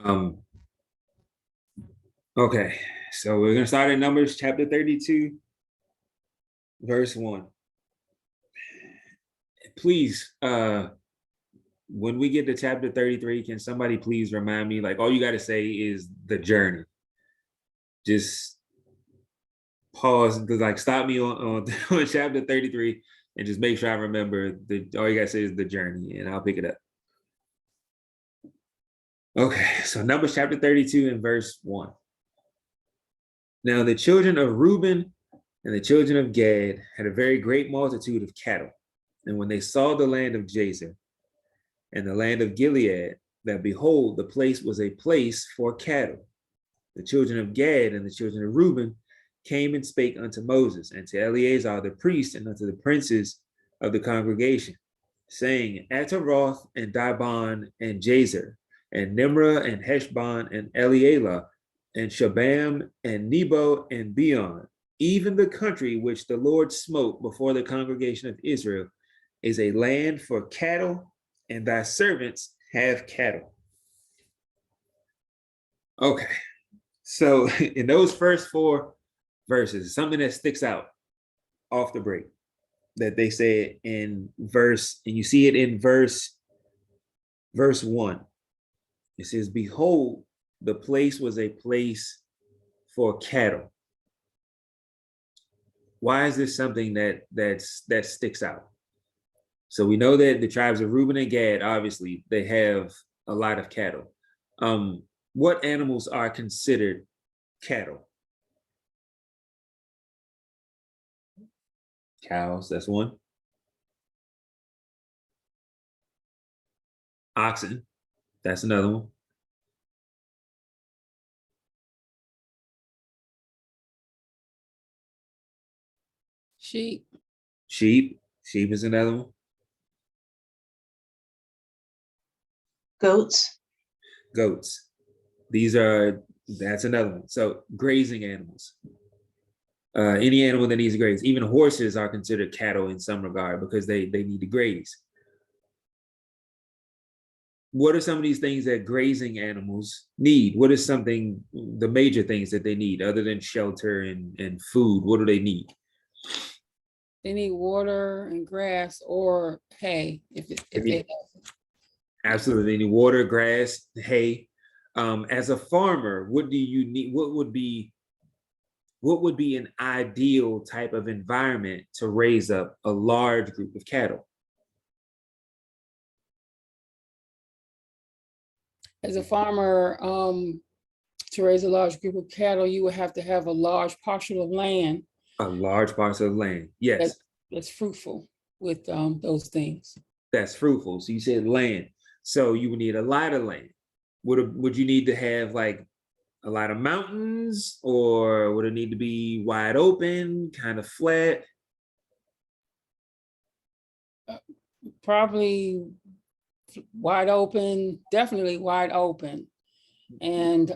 Um, okay, so we're gonna start at Numbers chapter 32, verse 1. Please, when we get to chapter 33, can somebody please remind me? Like, all you got to say is the journey. Just pause, like, stop me on chapter 33 and just make sure I remember all you got to say is the journey, and I'll pick it up. Okay, so Numbers chapter 32 and verse 1. Now, the children of Reuben and the children of Gad had a very great multitude of cattle. And when they saw the land of Jazer and the land of Gilead, that behold, the place was a place for cattle. The children of Gad and the children of Reuben came and spake unto Moses and to Eleazar the priest and unto the princes of the congregation, saying, Ataroth and Dibon and Jazer and Nimrah and Heshbon and Elealeh and Shabam and Nebo and Beon, even the country which the Lord smote before the congregation of Israel, is a land for cattle, and thy servants have cattle. Okay, so in those first four verses, something that sticks out off the break that they said in verse, and you see it in verse 1. It says, behold, the place was a place for cattle. Why is this something that sticks out? So we know that the tribes of Reuben and Gad, obviously, they have a lot of cattle. What animals are considered cattle? Cows, that's one. Oxen, that's another one. Sheep. Sheep is another one. Goats. That's another one. So grazing animals. Any animal that needs to graze. Even horses are considered cattle in some regard because they need to graze. What are some of these things that grazing animals need? What is the major things that they need other than shelter and food? What do they need? They need water and grass or hay if they have. Absolutely, they need water, grass, hay. As a farmer, what do you need? What would be an ideal type of environment to raise up a large group of cattle? As a farmer, to raise a large group of cattle, you would have to have a large parcel of land. A large parcel of land, yes. That's fruitful with those things. That's fruitful. So you said land. So you would need a lot of land. Would you need to have like a lot of mountains, or would it need to be wide open, kind of flat? Probably wide open, definitely wide open. And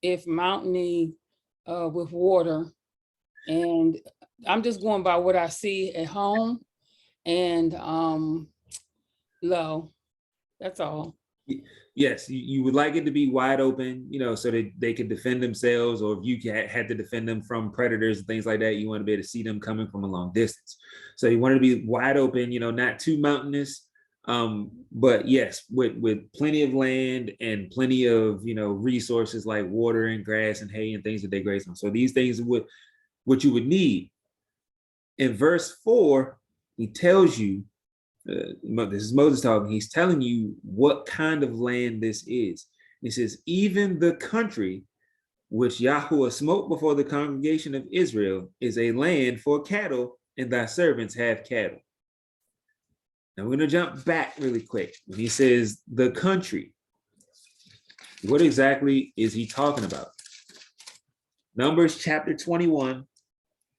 if mountainy with water, and I'm just going by what I see at home, and low, that's all. Yes, you would like it to be wide open, so that they could defend themselves, or if you had to defend them from predators and things like that, you want to be able to see them coming from a long distance. So you want it to be wide open, not too mountainous, but yes, with plenty of land and plenty of resources like water and grass and hay and things that they graze on. So these things are what you would need. In verse 4, he tells you, this is Moses talking, he's telling you what kind of land this is. He says, even the country which Yahuwah smote before the congregation of Israel is a land for cattle, and thy servants have cattle. Now we're going to jump back really quick. When he says the country, what exactly is he talking about? Numbers chapter 21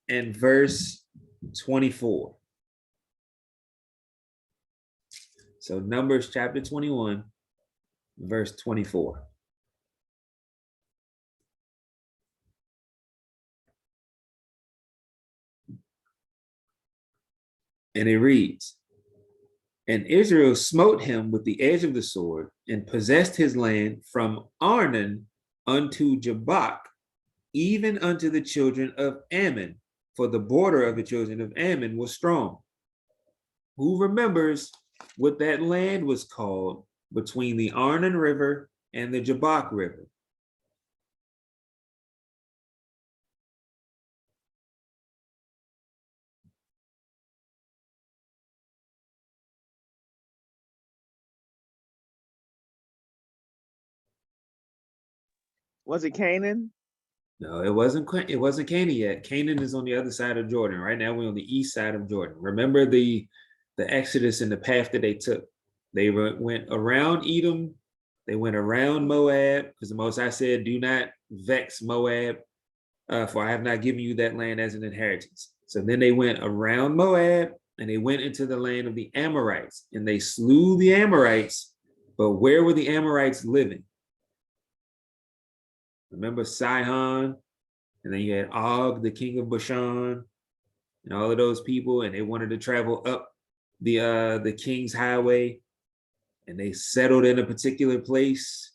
and verse 24. So Numbers chapter 21, verse 24. And it reads, And Israel smote him with the edge of the sword and possessed his land from Arnon unto Jabbok, even unto the children of Ammon, for the border of the children of Ammon was strong. Who remembers what that land was called between the Arnon River and the Jabbok River? Was it Canaan? No, it wasn't. It wasn't Canaan yet. Canaan is on the other side of Jordan. Right now, we're on the east side of Jordan. Remember the Exodus and the path that they took. They went around Edom. They went around Moab, because the Most High said, "Do not vex Moab, for I have not given you that land as an inheritance." So then they went around Moab and they went into the land of the Amorites, and they slew the Amorites. But where were the Amorites living? Remember Sihon, and then you had Og, the king of Bashan, and all of those people, and they wanted to travel up the King's Highway, and they settled in a particular place.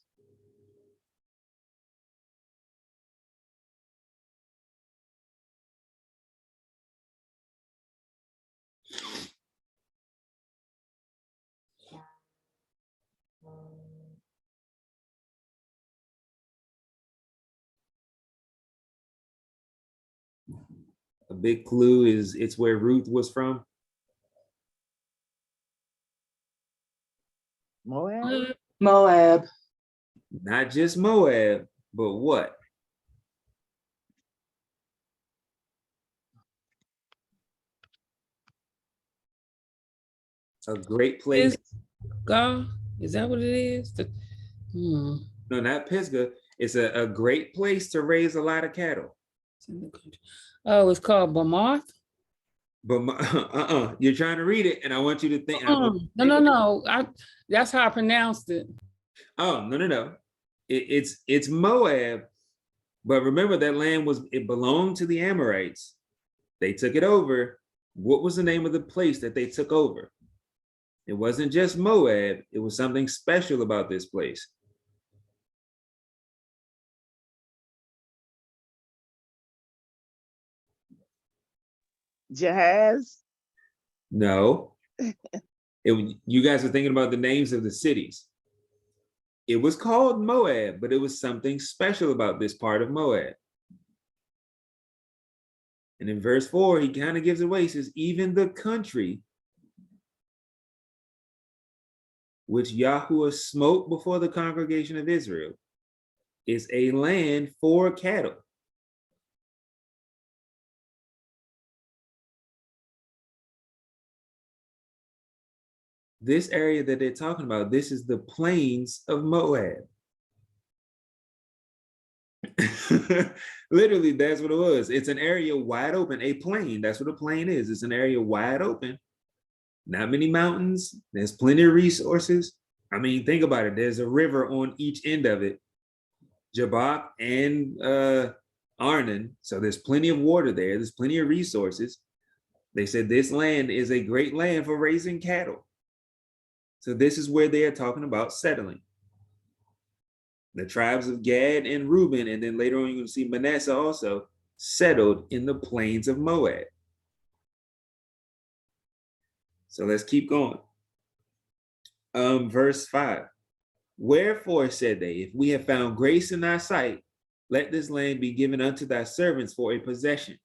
A big clue is it's where Ruth was from. Moab? Moab. Not just Moab, but what? A great place. God, is that what it is? No, not Pisgah. It's a great place to raise a lot of cattle. It's in the country. Oh, it's called Bamoth? But you're trying to read it, and I want you to think. No. That's how I pronounced it. Oh, no. It's Moab, but remember that land it belonged to the Amorites. They took it over. What was the name of the place that they took over? It wasn't just Moab. It was something special about this place. Jahaz? No. You guys are thinking about the names of the cities. It was called Moab, but it was something special about this part of Moab. And in verse 4, he kind of gives away. He says, even the country which Yahuwah smote before the congregation of Israel is a land for cattle. This area that they're talking about, this is the plains of Moab. Literally, that's what it was. It's an area wide open, a plain. That's what a plain is. It's an area wide open. Not many mountains. There's plenty of resources. I mean, think about it. There's a river on each end of it, Jabbok and Arnon. So there's plenty of water there. There's plenty of resources. They said this land is a great land for raising cattle. So this is where they are talking about settling. The tribes of Gad and Reuben, and then later on you're going to see Manasseh also settled in the plains of Moab. So let's keep going. Verse 5. Wherefore said they, if we have found grace in thy sight, let this land be given unto thy servants for a possession,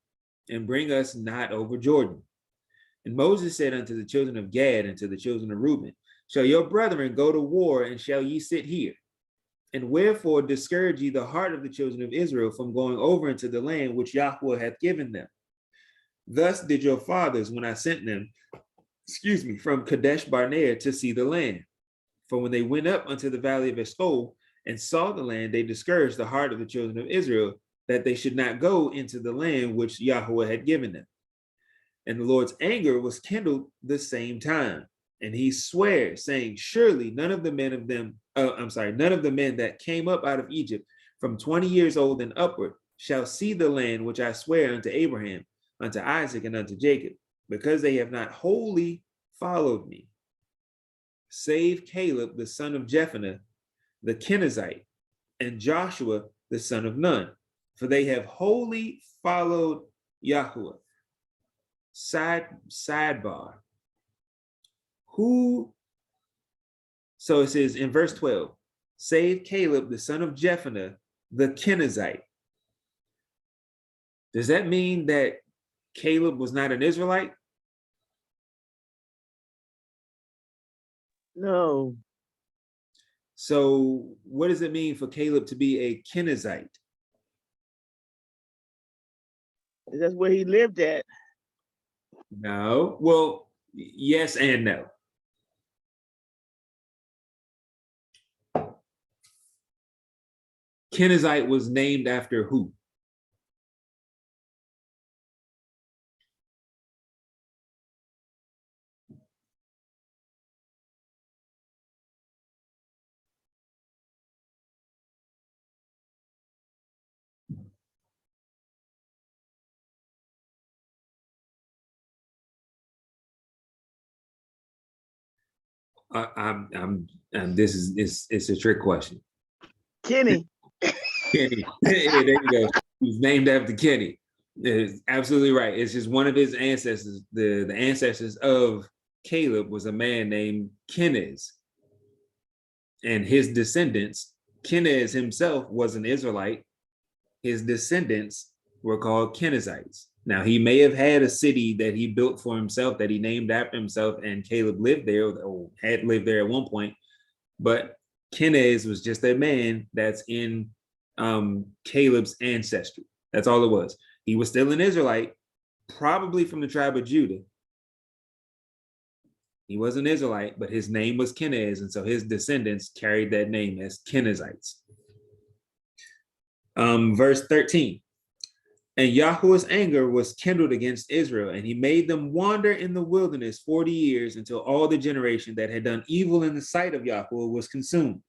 and bring us not over Jordan. And Moses said unto the children of Gad and to the children of Reuben, shall your brethren go to war, and shall ye sit here? And wherefore discourage ye the heart of the children of Israel from going over into the land which Yahuwah hath given them? Thus did your fathers when I sent them, from Kadesh Barnea to see the land. For when they went up unto the valley of Eshcol and saw the land, they discouraged the heart of the children of Israel, that they should not go into the land which Yahuwah had given them. And the Lord's anger was kindled the same time. And he swore, saying, surely none of the men that came up out of Egypt from 20 years old and upward shall see the land which I swear unto Abraham, unto Isaac, and unto Jacob, because they have not wholly followed me. save Caleb, the son of Jephunneh, the Kenizzite, and Joshua, the son of Nun, for they have wholly followed Yahuwah. Sidebar. Who, so it says in verse 12, save Caleb, the son of Jephunneh, the Kenizzite. Does that mean that Caleb was not an Israelite? No, So what does it mean for Caleb to be a Kenizzite? that's where he lived at. No. Well, yes and no. Kenizzite was named after who? This is it's a trick question. Kenny. Kenny. Yeah, there you go. He's named after Kenny. It's absolutely right. It's just one of his ancestors. The ancestors of Caleb was a man named Kenez. And his descendants, Kenez himself was an Israelite. His descendants were called Kenizzites. Now, he may have had a city that he built for himself that he named after himself, and Caleb lived there or had lived there at one point. But Kenez was just a man that's in Caleb's ancestry. That's all it was. He was still an Israelite, probably from the tribe of Judah. He was an Israelite, but his name was Kenez, and so his descendants carried that name as Kenizzites. Verse 13. And Yahuwah's anger was kindled against Israel, and he made them wander in the wilderness 40 years until all the generation that had done evil in the sight of Yahuwah was consumed.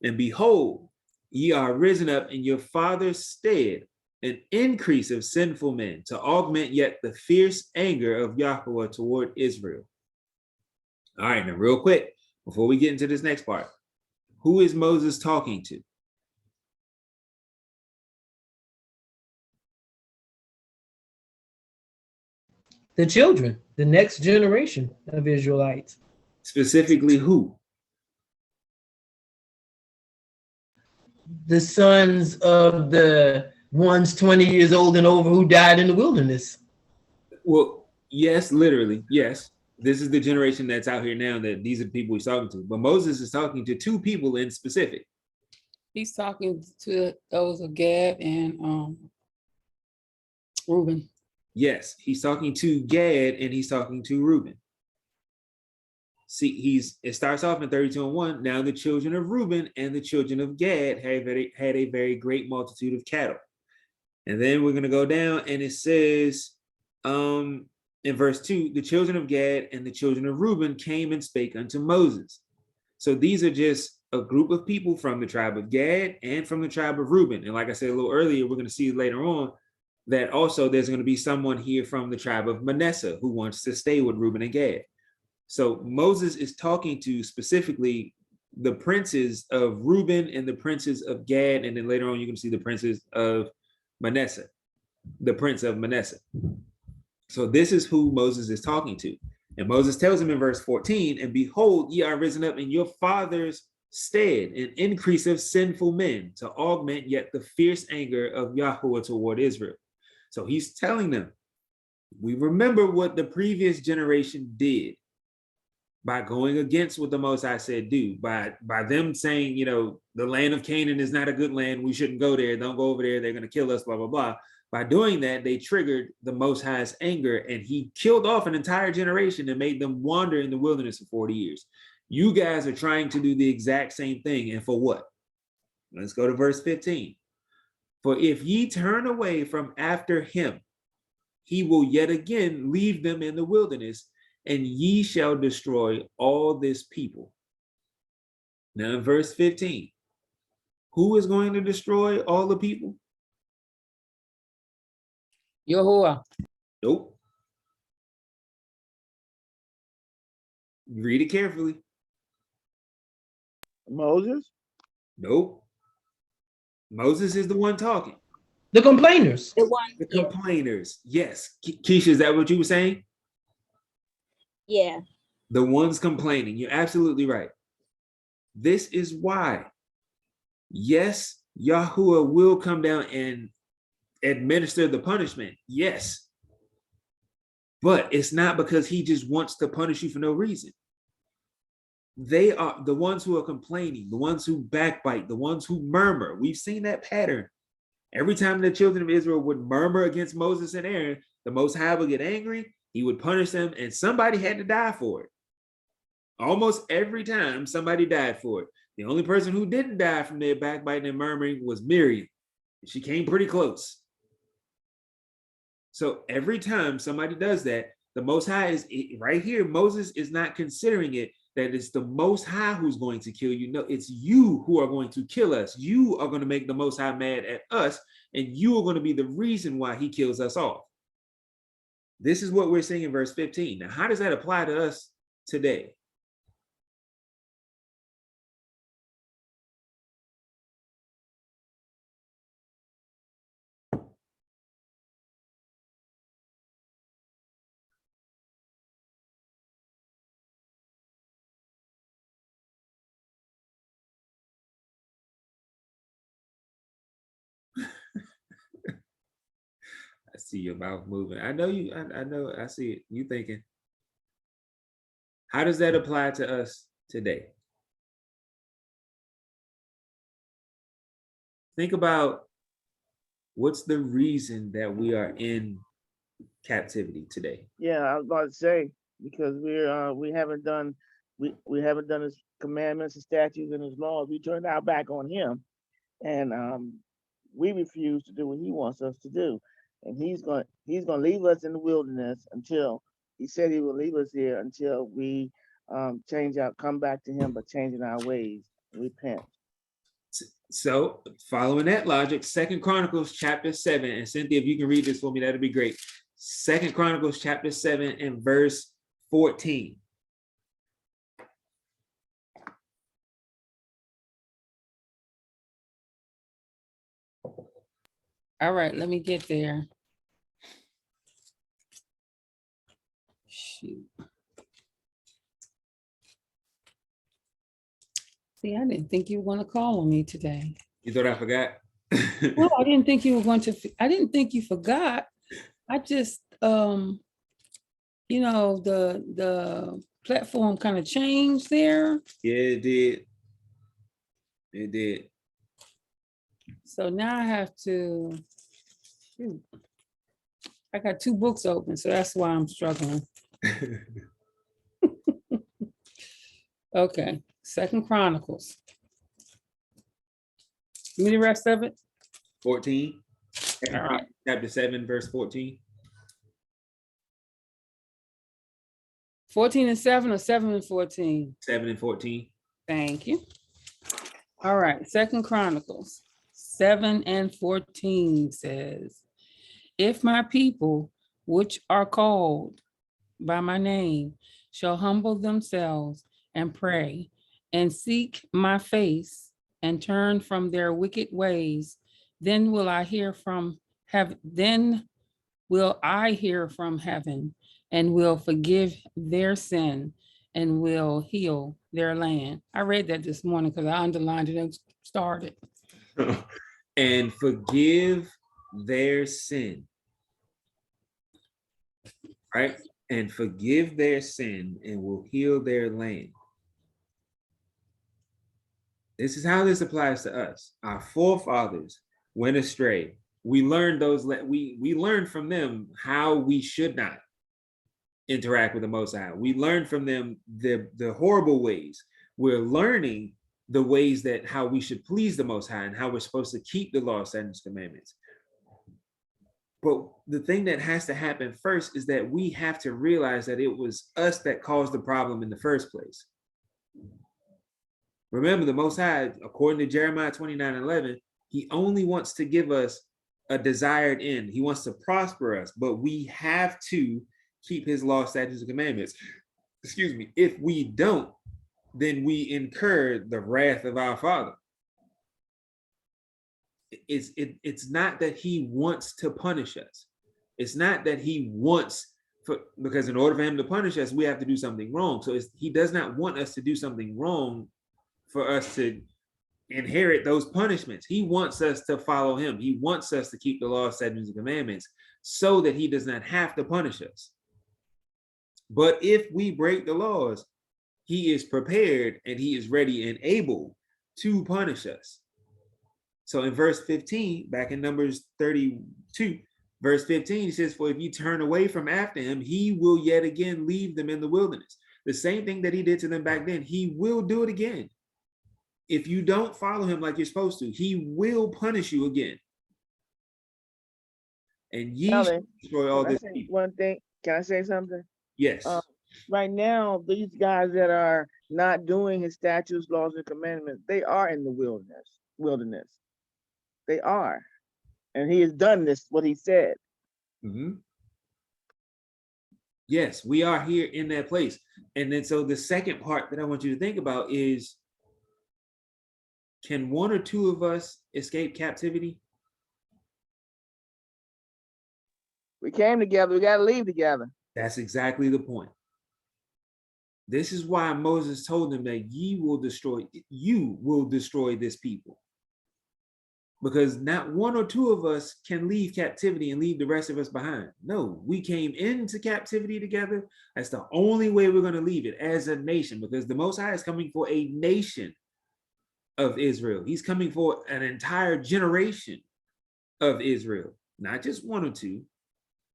And behold, ye are risen up in your father's stead, an increase of sinful men, to augment yet the fierce anger of Yahuwah toward Israel. All right, now real quick, before we get into this next part, who is Moses talking to? The children, the next generation of Israelites. Specifically who? The sons of the ones 20 years old and over who died in the wilderness. Well, yes, literally, yes. This is the generation that's out here now, that these are the people he's talking to. But Moses is talking to two people in specific. He's talking to those of Gad and Reuben. Yes, he's talking to Gad and he's talking to Reuben. See, it starts off in 32:1. Now the children of Reuben and the children of Gad had a very great multitude of cattle. And then we're going to go down and it says in verse 2, the children of Gad and the children of Reuben came and spake unto Moses. So these are just a group of people from the tribe of Gad and from the tribe of Reuben. And like I said a little earlier, we're going to see later on that also there's going to be someone here from the tribe of Manasseh who wants to stay with Reuben and Gad. So Moses is talking to specifically the princes of Reuben and the princes of Gad, and then later on you can see the princes of Manasseh, the prince of Manasseh. So this is who Moses is talking to. And Moses tells him in verse 14, and behold, ye are risen up in your father's stead, an increase of sinful men, to augment yet the fierce anger of Yahuwah toward Israel. So he's telling them, we remember what the previous generation did by going against what the Most High said do, by them saying, you know, the land of Canaan is not a good land, we shouldn't go there, don't go over there, they're going to kill us, blah, blah, blah. By doing that, they triggered the Most High's anger, and he killed off an entire generation and made them wander in the wilderness for 40 years. You guys are trying to do the exact same thing, and for what? Let's go to verse 15. For if ye turn away from after him, he will yet again leave them in the wilderness, and ye shall destroy all this people. Now in verse 15, who is going to destroy all the people? Yahuwah. Nope. Read it carefully. Moses? Nope. Moses is the one talking. The complainers. The one, The yeah, complainers. Yes. Keisha, is that what you were saying? yeah. The ones complaining. You're absolutely right. This is why, yes, Yahuwah will come down and administer the punishment. Yes. But it's not because he just wants to punish you for no reason. They are the ones who are complaining, the ones who backbite, the ones who murmur. We've seen that pattern. Every time the children of Israel would murmur against Moses and Aaron, the Most High would get angry, he would punish them, and somebody had to die for it. Almost every time somebody died for it. The only person who didn't die from their backbiting and murmuring was Miriam. She came pretty close. So every time somebody does that, the Most High is right here. Moses is not considering it that it's the Most High who's going to kill you. No, it's you who are going to kill us. You are going to make the Most High mad at us, and you are going to be the reason why he kills us off. This is what we're seeing in verse 15. Now, how does that apply to us today? I see your mouth moving. I know you, I know, I see it. You thinking. How does that apply to us today? Think about what's the reason that we are in captivity today. Yeah, I was about to say, because we haven't done his commandments, his statutes, and his laws. We turned our back on him, and we refuse to do what he wants us to do. And he's gonna leave us in the wilderness until he said he will leave us here until we come back to him, but changing our ways, repent. So following that logic, 2 Chronicles chapter 7, and Cynthia, if you can read this for me, that'd be great. 2 Chronicles chapter 7 and verse 14. All right, let me get there. Shoot. See, I didn't think you were going to call on me today. You thought I forgot? No, I didn't think you were going to, I didn't think you forgot. I just, the platform kind of changed there. Yeah, it did. It did. So now I have to, shoot. I got 2 books open, so that's why I'm struggling. Okay, 2 Chronicles. Give me the rest of it. 14. All right. Chapter 7, verse 14. 14 and 7 or 7 and 14? 7 and 14. Thank you. All right, 2 Chronicles 7 and 14 says, if my people, which are called by my name, shall humble themselves and pray and seek my face and turn from their wicked ways, then will I hear from heaven, and will forgive their sin and will heal their land. I read that this morning because I underlined it and started. And forgive their sin. Right? And forgive their sin and will heal their land. This is how this applies to us. Our forefathers went astray. We learned we learned from them how we should not interact with the Most High. We learned from them the horrible ways. We're learning the ways that how we should please the Most High and how we're supposed to keep the law, statutes, commandments. But the thing that has to happen first is that we have to realize that it was us that caused the problem in the first place. Remember, the Most High, according to Jeremiah 29:11, he only wants to give us a desired end. He wants to prosper us, but we have to keep his law, statutes, and commandments. Excuse me. If we don't, then we incur the wrath of our Father. It's not that he wants to punish us. It's not that he wants, because in order for him to punish us, we have to do something wrong. So he does not want us to do something wrong for us to inherit those punishments. He wants us to follow him. He wants us to keep the law, statutes, and commandments so that he does not have to punish us. But if we break the laws, he is prepared and he is ready and able to punish us. So in verse 15, back in Numbers 32, verse 15, he says, for if you turn away from after him, he will yet again leave them in the wilderness. The same thing that he did to them back then, he will do it again. If you don't follow him like you're supposed to, he will punish you again. And ye shall destroy all this people. One thing, can I say something? Yes. Right now, these guys that are not doing his statutes, laws, and commandments, they are in the wilderness. They are. And he has done this, what he said. Mhm. Yes, we are here in that place. And then so the second part that I want you to think about is, can one or two of us escape captivity? We came together, we got to leave together. That's exactly the point. This is why Moses told them that you will destroy this people. Because not one or two of us can leave captivity and leave the rest of us behind. No, we came into captivity together. That's the only way we're going to leave it as a nation, because the Most High is coming for a nation of Israel. He's coming for an entire generation of Israel, not just one or two,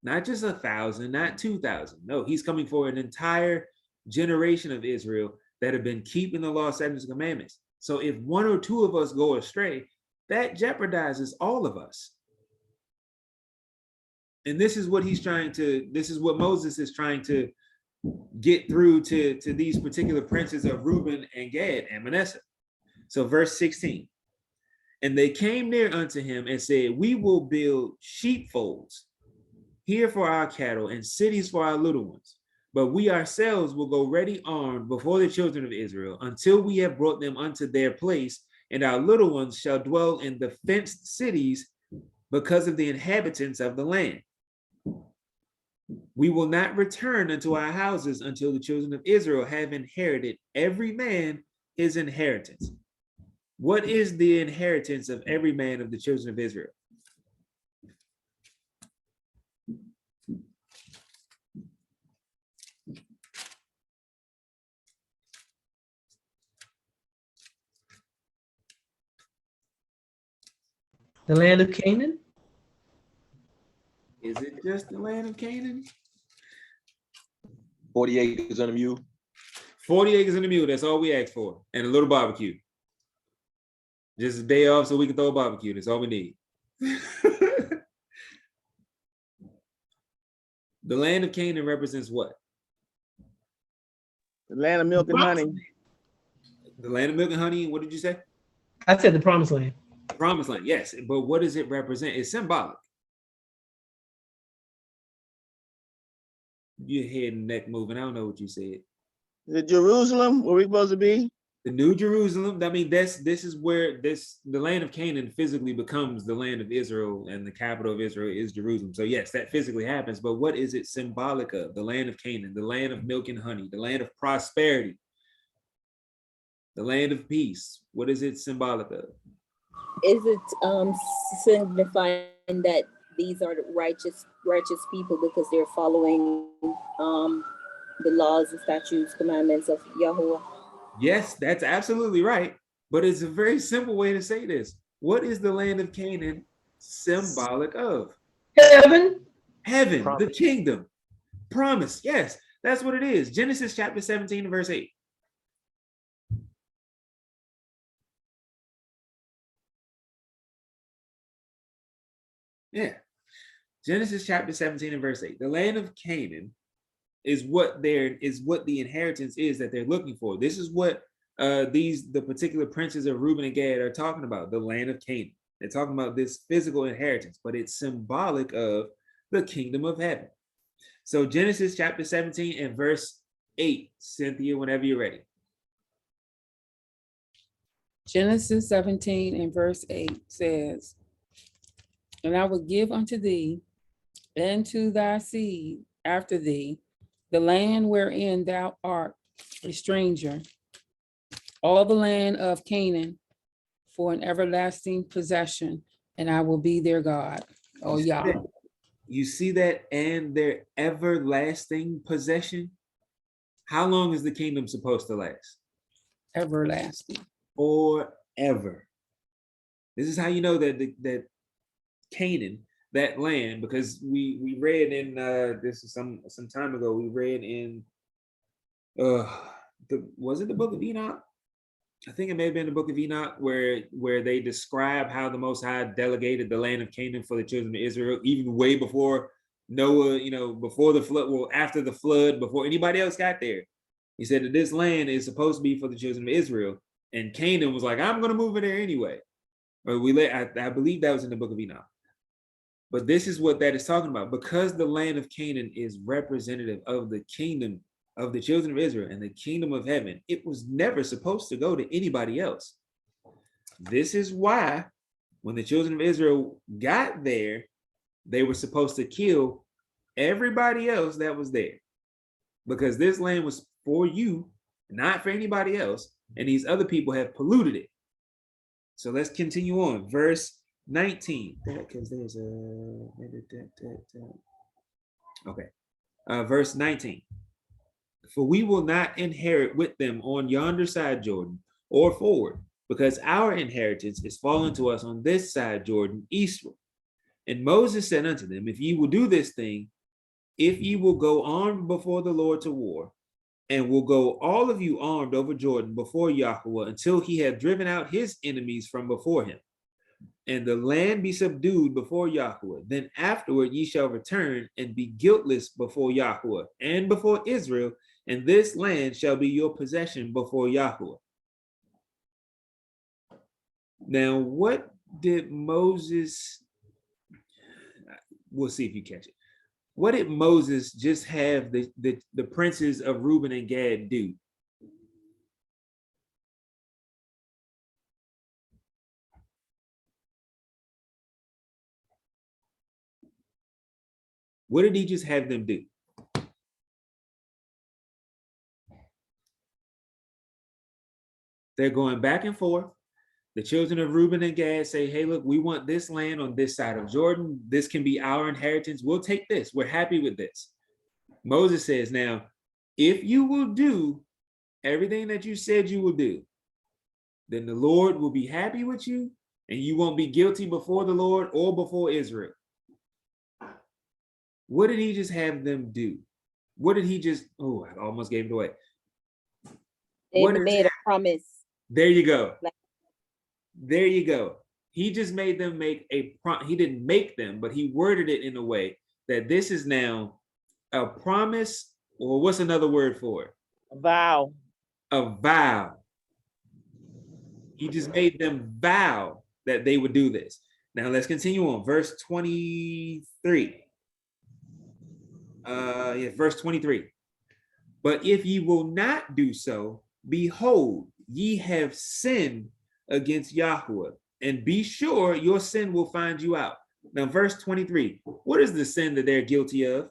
not just 1,000, not 2,000. No, he's coming for an entire generation of Israel that have been keeping the law, statutes, and commandments. So if one or two of us go astray, that jeopardizes all of us. And this is what Moses is trying to get through to these particular princes of Reuben and Gad and Manasseh. So verse 16, and they came near unto him and said, we will build sheepfolds here for our cattle and cities for our little ones. But we ourselves will go ready armed before the children of Israel until we have brought them unto their place, and our little ones shall dwell in the fenced cities because of the inhabitants of the land. We will not return unto our houses until the children of Israel have inherited every man his inheritance. What is the inheritance of every man of the children of Israel? The land of Canaan? Is it just the land of Canaan? 40 acres and a mule. 40 acres and a mule, that's all we asked for. And a little barbecue. Just a day off so we can throw a barbecue. That's all we need. The land of Canaan represents what? The land of milk and honey. The land of milk and honey, what did you say? I said the promised land. Promised land, yes. But what does it represent? It's symbolic. Your head and neck moving. I don't know what you said. Is it Jerusalem where we supposed to be? The New Jerusalem. I mean, this is where the land of Canaan physically becomes the land of Israel, and the capital of Israel is Jerusalem. So yes, that physically happens. But what is it symbolic of? The land of Canaan, the land of milk and honey, the land of prosperity, the land of peace. What is it symbolic of? Is it signifying that these are the righteous people because they're following the laws and statutes, commandments of Yahweh? Yes, that's absolutely right. But it's a very simple way to say this. What is the land of Canaan symbolic of? Heaven. Heaven, Promise. the kingdom, promise. Yes, that's what it is. Genesis chapter 17 and verse 8. Yeah. Genesis chapter 17 and verse 8. The land of Canaan is what the inheritance is that they're looking for. This is what the particular princes of Reuben and Gad are talking about, the land of Canaan. They're talking about this physical inheritance, but it's symbolic of the kingdom of heaven. So Genesis chapter 17 and verse 8, Cynthia, whenever you're ready. Genesis 17 and verse 8 says, "And I will give unto thee and to thy seed after thee the land wherein thou art a stranger, all the land of Canaan for an everlasting possession, and I will be their God." Oh, You see yeah. that? You see that, and their everlasting possession. How long is the kingdom supposed to last? Everlasting. Forever. This is how you know that that Canaan, that land, because we read in this is some time ago, we read in was it the book of Enoch? I think it may have been the book of Enoch where they describe how the Most High delegated the land of Canaan for the children of Israel, even way before Noah, before the flood, well, after the flood, before anybody else got there. He said that this land is supposed to be for the children of Israel, and Canaan was like, "I'm going to move in there anyway." Or I believe that was in the book of Enoch. But this is what that is talking about. Because the land of Canaan is representative of the kingdom of the children of Israel and the kingdom of heaven, it was never supposed to go to anybody else. This is why when the children of Israel got there, they were supposed to kill everybody else that was there, because this land was for you, not for anybody else, and these other people have polluted it. So let's continue on. Verse 19. Because there's a okay. Verse 19. "For we will not inherit with them on yonder side Jordan or forward, because our inheritance is fallen to us on this side Jordan eastward. And Moses said unto them, If ye will do this thing, if ye will go armed before the Lord to war, and will go all of you armed over Jordan before Yahweh until he have driven out his enemies from before him, and the land be subdued before Yahweh, then afterward ye shall return and be guiltless before Yahweh and before Israel, and this land shall be your possession before Yahweh." Now, what did Moses, we'll see if you catch it. What did Moses just have the princes of Reuben and Gad do? What did he just have them do? They're going back and forth. The children of Reuben and Gad say, "Hey, look, we want this land on this side of Jordan. This can be our inheritance. We'll take this. We're happy with this." Moses says, "Now, if you will do everything that you said you will do, then the Lord will be happy with you, and you won't be guilty before the Lord or before Israel." What did he just have them do? What did he just, oh, I almost gave it away. They made a promise. There you go. There you go. He just made them make he didn't make them, but he worded it in a way that this is now a promise, or what's another word for it? A vow. A vow. He just made them vow that they would do this. Now let's continue on. Verse 23. Verse 23. "But if ye will not do so, behold, ye have sinned against Yahweh, and be sure your sin will find you out." Now, verse 23, what is the sin that they're guilty of?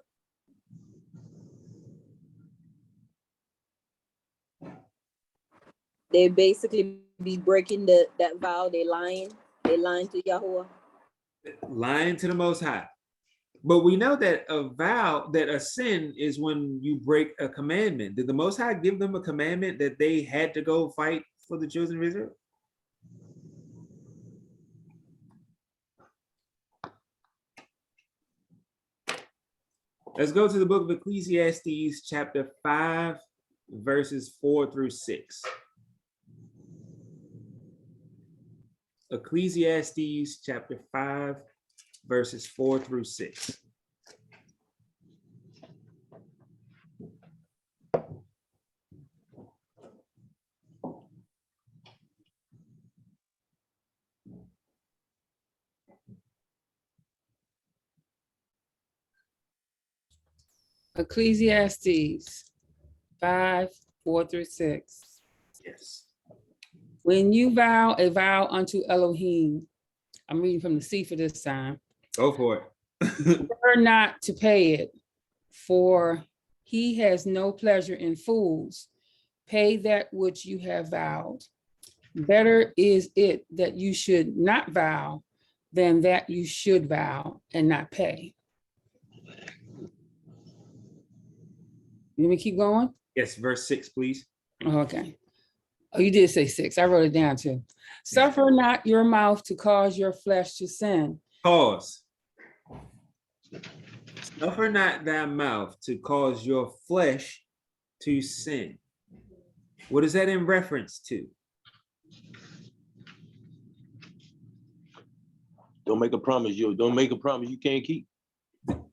They basically be breaking that vow. They lying to Yahweh. Lying to the Most High. But we know that a sin is when you break a commandment. Did the Most High give them a commandment that they had to go fight for the children of Israel? Let's go to the book of Ecclesiastes, chapter 5, verses 4 through 6. Ecclesiastes, chapter 5, verses 4 through 6. Ecclesiastes 5, 4 through 6. Yes. When you vow a vow unto Elohim, I'm reading from the sea for this time, Go for it. prefer not to pay it, for he has no pleasure in fools. Pay that which you have vowed. Better is it that you should not vow than that you should vow and not pay. Let me keep going. Yes, verse 6, please. Okay. Oh, you did say 6. I wrote it down too. Suffer not your mouth to cause your flesh to sin. Pause. Suffer not thy mouth to cause your flesh to sin. What is that in reference to? Don't make a promise you can't keep.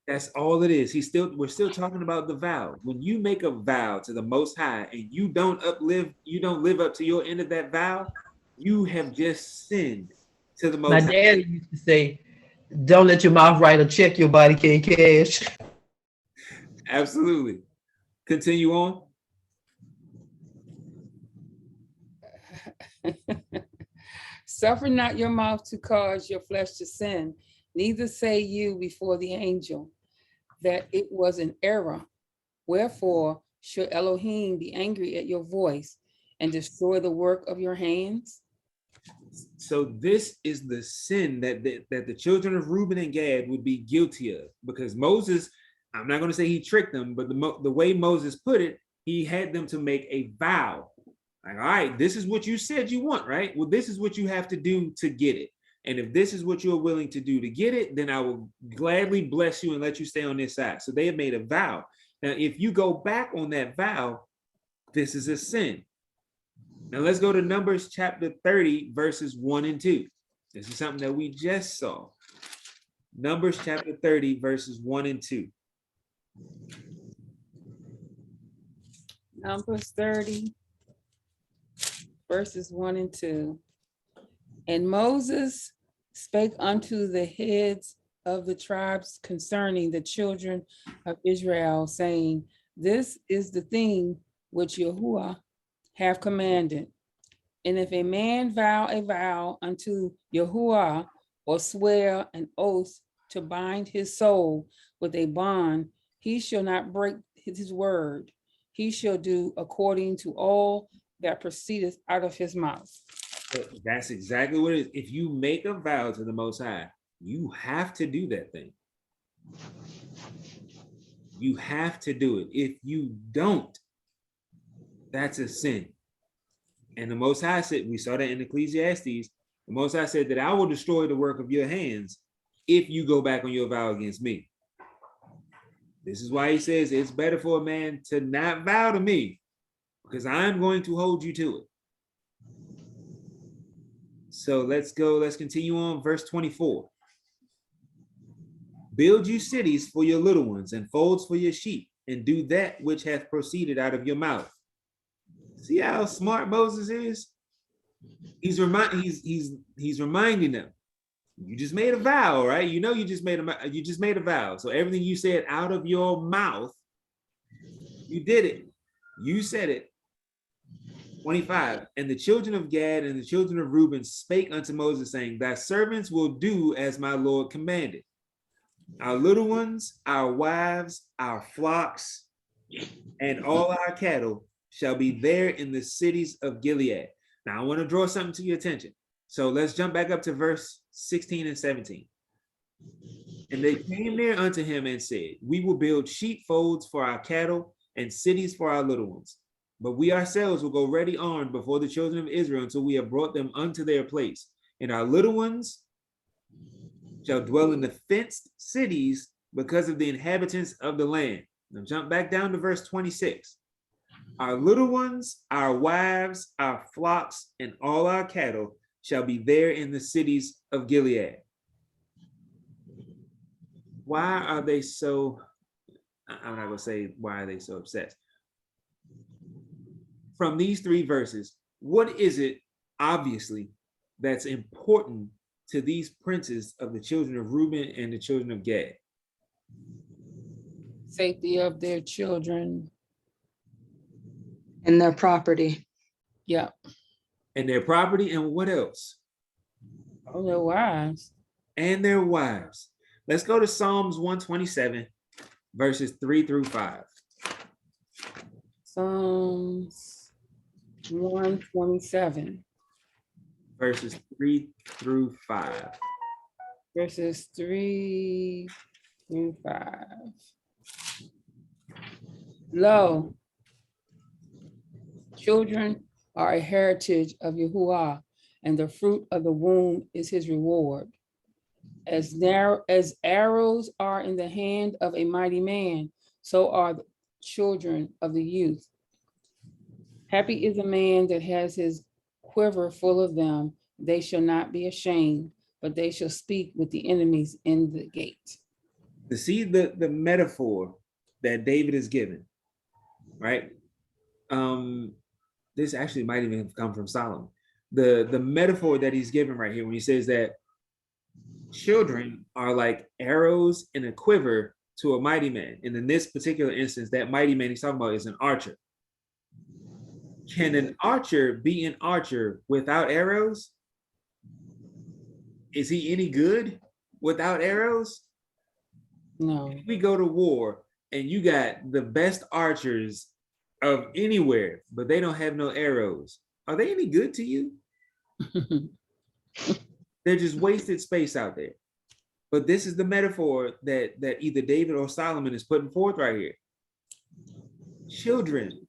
That's all it is. We're still talking about the vow. When you make a vow to the Most High and you don't live up to your end of that vow, you have just sinned to the My Most High. dad used to say, don't let your mouth write a check your body can't cash. Absolutely. Continue on. Suffer not your mouth to cause your flesh to sin, neither say you before the angel that it was an error. Wherefore should Elohim be angry at your voice and destroy the work of your hands? So this is the sin that the children of Reuben and Gad would be guilty of, because Moses, I'm not going to say he tricked them, but the way Moses put it, he had them to make a vow. Like, all right, this is what you said you want, right? Well, this is what you have to do to get it. And if this is what you're willing to do to get it, then I will gladly bless you and let you stay on this side. So they have made a vow. Now, if you go back on that vow, this is a sin. Now let's go to Numbers chapter 30, verses 1 and 2. This is something that we just saw. Numbers chapter 30, verses 1 and 2. Numbers 30, verses 1 and 2. And Moses spake unto the heads of the tribes concerning the children of Israel, saying, this is the thing which Yahuwah have commanded. And if a man vow a vow unto Yahuwah, or swear an oath to bind his soul with a bond, he shall not break his word. He shall do according to all that proceedeth out of his mouth. So that's exactly what it is. If you make a vow to the Most High, you have to do that thing. You have to do it. If you don't, that's a sin. And the Most High said, we saw that in Ecclesiastes, the Most High said that I will destroy the work of your hands if you go back on your vow against me. This is why he says it's better for a man to not vow to me, because I'm going to hold you to it. So let's continue on, verse 24. Build you cities for your little ones and folds for your sheep, and do that which hath proceeded out of your mouth. See how smart Moses is? He's reminding them. You just made a vow, right? You know you just made a vow. So everything you said out of your mouth, you did it. You said it. 25. And the children of Gad and the children of Reuben spake unto Moses, saying, thy servants will do as my Lord commanded. Our little ones, our wives, our flocks, and all our cattle shall be there in the cities of Gilead. Now I want to draw something to your attention. So let's jump back up to verse 16 and 17. And they came near unto him and said, we will build sheepfolds for our cattle and cities for our little ones. But we ourselves will go ready armed before the children of Israel until we have brought them unto their place. And our little ones shall dwell in the fenced cities because of the inhabitants of the land. Now jump back down to verse 26. Our little ones, our wives, our flocks, and all our cattle shall be there in the cities of Gilead. Why are they so, I'm not going to say why are they so obsessed. From these three verses, what is it, obviously, that's important to these princes of the children of Reuben and the children of Gad? Safety of their children. And their property. Yeah. and their property, and what else? Oh, their wives. And their wives. Let's go to Psalms 127, verses 3 through 5. Psalms 127, Verses 3 through 5. verses 3 through 5. Lo, children are a heritage of Yahuwah, and the fruit of the womb is his reward. As arrows are in the hand of a mighty man, so are the children of the youth. Happy is a man that has his quiver full of them. They shall not be ashamed, but they shall speak with the enemies in the gate. To see the metaphor that David is given, right? This actually might even come from Solomon. The metaphor that he's given right here when he says that children are like arrows in a quiver to a mighty man. And in this particular instance, that mighty man he's talking about is an archer. Can an archer be an archer without arrows? Is he any good without arrows? No, If we go to war and you got the best archers of anywhere, but they don't have no arrows, are they any good to you? They're just wasted space out there. But this is the metaphor that either David or Solomon is putting forth right here. Children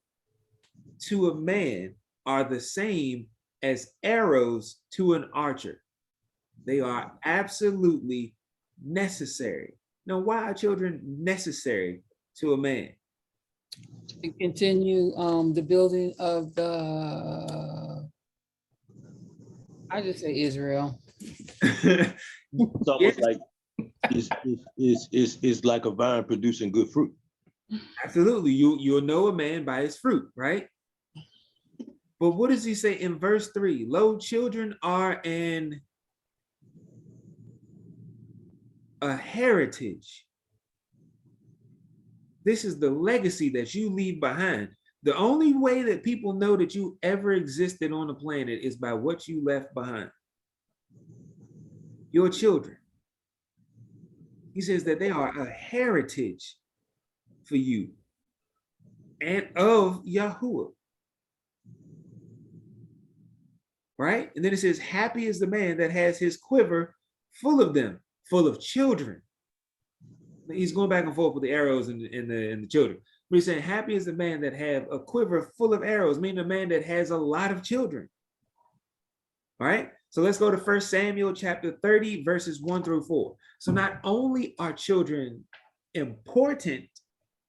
to a man are the same as arrows to an archer. They are absolutely necessary. Now, why are children necessary to a man? to continue the building of the, I just say Israel. It's almost like it's like a vine producing good fruit. Absolutely. You'll know a man by his fruit, right? But what does he say in verse 3? Lo, children are a heritage. This is the legacy that you leave behind. The only way that people know that you ever existed on the planet is by what you left behind. Your children. He says that they are a heritage for you and of Yahuwah. Right? And then it says, happy is the man that has his quiver full of them, full of children. He's going back and forth with the arrows and the children. But he's saying, happy is the man that have a quiver full of arrows, meaning a man that has a lot of children. All right? So let's go to 1 Samuel chapter 30, verses 1 through 4. So not only are children important,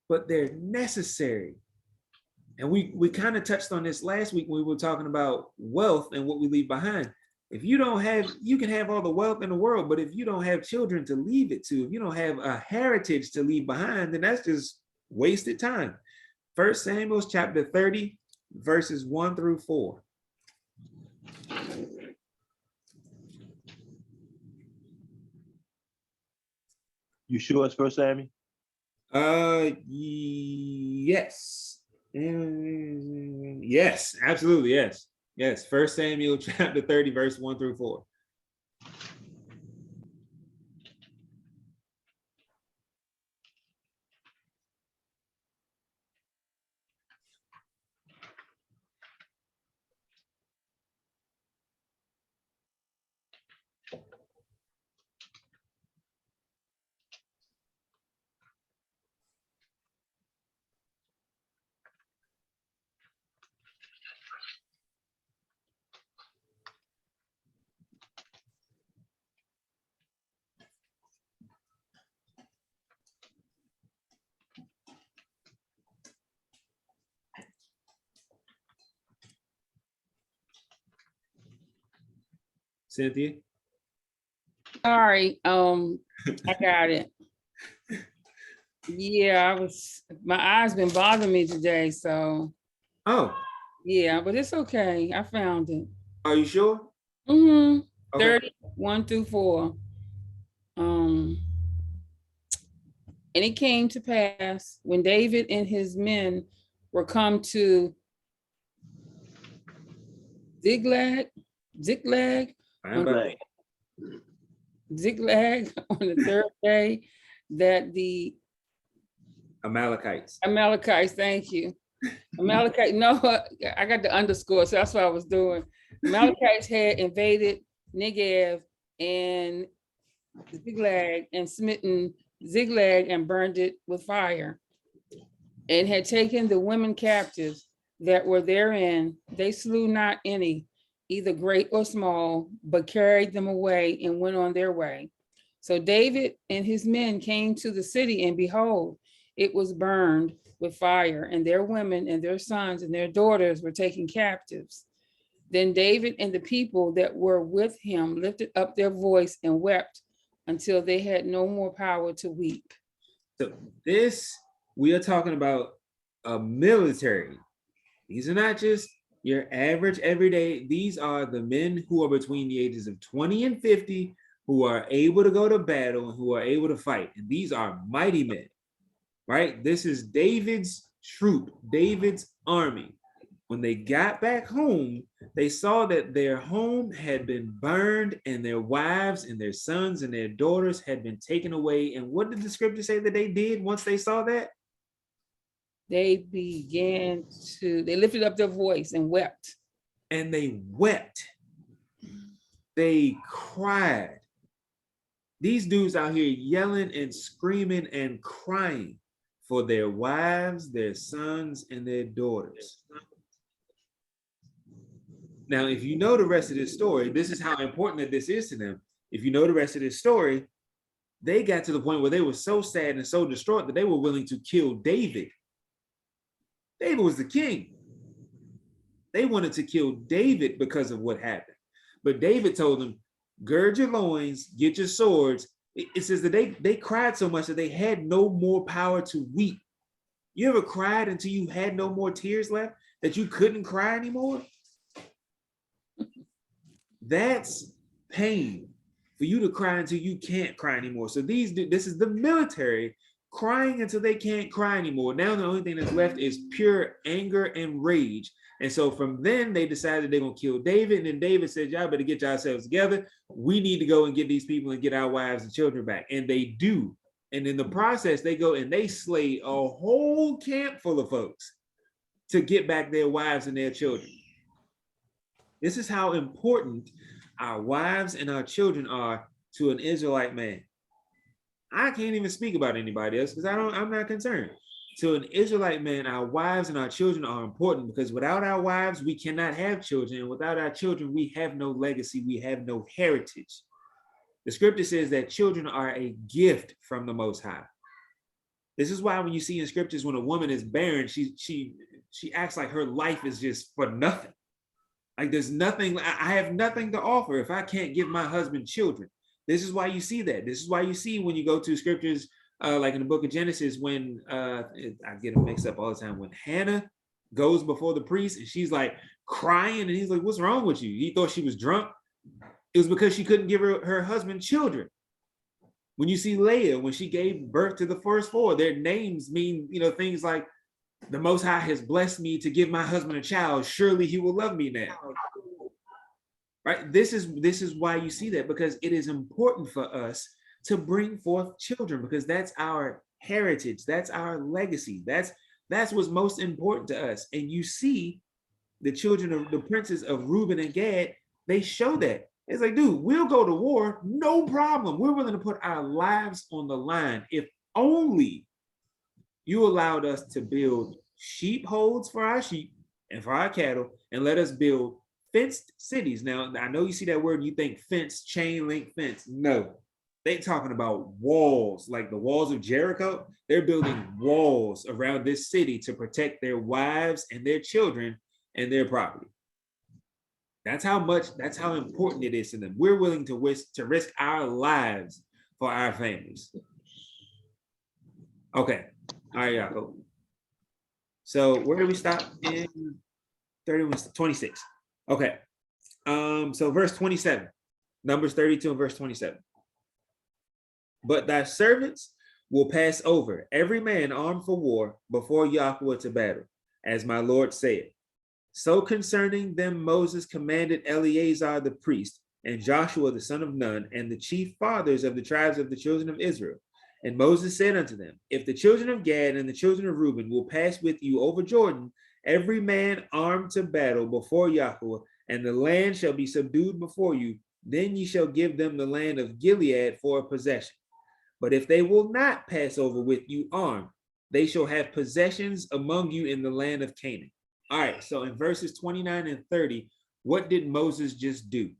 but they're necessary. And we kind of touched on this last week when we were talking about wealth and what we leave behind. If you don't have, you can have all the wealth in the world, but if you don't have children to leave it to, if you don't have a heritage to leave behind, then that's just wasted time. 1 Samuel chapter 30, verses 1 through 4. You sure it's 1 Samuel? Yes. Yes, absolutely, yes. Yes, 1 Samuel chapter 30, verse 1 through 4. Cynthia? Sorry, I got it. Yeah, my eyes been bothering me today, so Oh, yeah, but it's okay. I found it. are you sure? Mm-hmm. Okay. 31 through 4. And it came to pass when David and his men were come to Ziklag Fine by Right. me. Ziklag on the third day that the Amalekites. Amalekites, thank you. Amalekite, no, I got the underscore, so that's what I was doing. Amalekites had invaded Negev and Ziklag and smitten Ziklag and burned it with fire, and had taken the women captives that were therein. They slew not any, either great or small, but carried them away and went on their way. So David and his men came to the city, and behold, it was burned with fire, and their women and their sons and their daughters were taken captives. Then David and the people that were with him lifted up their voice and wept until they had no more power to weep. So this, we are talking about a military. These are not just your average everyday. These are the men who are between the ages of 20 and 50 who are able to go to battle and who are able to fight. And these are mighty men, right? This is David's troop, David's army. When they got back home, they saw that their home had been burned and their wives and their sons and their daughters had been taken away. And what did the scripture say that they did once they saw that? They lifted up their voice and wept. And they wept. They cried. These dudes out here yelling and screaming and crying for their wives, their sons, and their daughters. Now, if you know the rest of this story, this is how important that this is to them. If you know the rest of this story, they got to the point where they were so sad and so distraught that they were willing to kill David. David was the king. They wanted to kill David because of what happened. But David told them, gird your loins, get your swords. It says that they cried so much that they had no more power to weep. You ever cried until you had no more tears left, that you couldn't cry anymore? That's pain, for you to cry until you can't cry anymore. So this is the military crying until they can't cry anymore. Now the only thing that's left is pure anger and rage. And so from then they decided they're gonna kill David. And then David said, y'all better get yourselves together. We need to go and get these people and get our wives and children back. And they do. And in the process, they go and they slay a whole camp full of folks to get back their wives and their children. This is how important our wives and our children are to an Israelite man. I can't even speak about anybody else because I'm not concerned. To an Israelite man, our wives and our children are important because without our wives, we cannot have children. And without our children, we have no legacy, we have no heritage. The scripture says that children are a gift from the Most High. This is why when you see in scriptures, when a woman is barren, she acts like her life is just for nothing. Like there's nothing, I have nothing to offer if I can't give my husband children. This is why you see that. This is why you see when you go to scriptures, like in the book of Genesis, when I get them mixed up all the time, when Hannah goes before the priest and she's like crying and he's like, what's wrong with you? He thought she was drunk. It was because she couldn't give her husband children. When you see Leah, when she gave birth to the first four, their names mean, things like, the Most High has blessed me to give my husband a child. Surely he will love me now. Right? This is why you see that, because it is important for us to bring forth children, because that's our heritage. That's our legacy. That's what's most important to us. And you see the children of the princes of Reuben and Gad, they show that. It's like, dude, we'll go to war, no problem. We're willing to put our lives on the line. If only you allowed us to build sheepfolds for our sheep and for our cattle, and let us build fenced cities. Now, I know you see that word and you think fence, chain link fence. No, they're talking about walls, like the walls of Jericho. They're building walls around this city to protect their wives and their children and their property. That's how important it is to them. We're willing to risk our lives for our families. Okay. All right, Yaakov. So where do we stop? In 26. Okay. So verse 27, Numbers 32 and verse 27. But thy servants will pass over, every man armed for war, before Yahweh to battle, as my Lord said. So concerning them, Moses commanded Eleazar the priest, and Joshua the son of Nun, and the chief fathers of the tribes of the children of Israel. And Moses said unto them, if the children of Gad and the children of Reuben will pass with you over Jordan, every man armed to battle before Yahweh, and the land shall be subdued before you, then ye shall give them the land of Gilead for a possession. But if they will not pass over with you armed, they shall have possessions among you in the land of Canaan. All right, so in verses 29 and 30, what did Moses just do?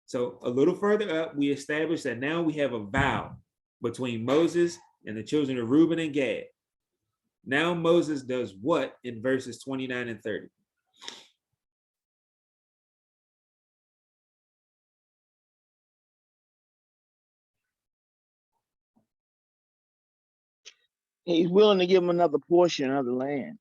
So a little further up, we established that now we have a vow between Moses and the children of Reuben and Gad. Now Moses does what in verses 29 and 30? He's willing to give them another portion of the land.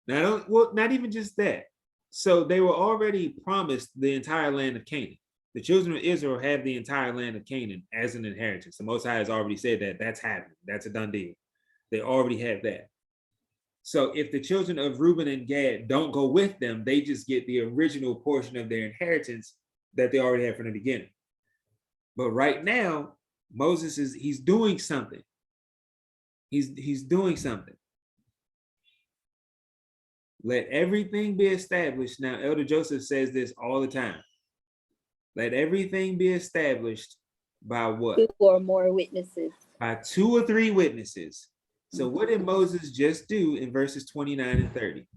Now, well, not even just that. So they were already promised the entire land of Canaan. The children of Israel have the entire land of Canaan as an inheritance. The Most High has already said that that's happening. That's a done deal. They already have that. So if the children of Reuben and Gad don't go with them, they just get the original portion of their inheritance that they already had from the beginning. But right now, Moses he's doing something. He's doing something. Let everything be established. Now, Elder Joseph says this all the time. Let everything be established by what? 2 or more witnesses. By 2 or 3 witnesses. So what did Moses just do in verses 29 and 30?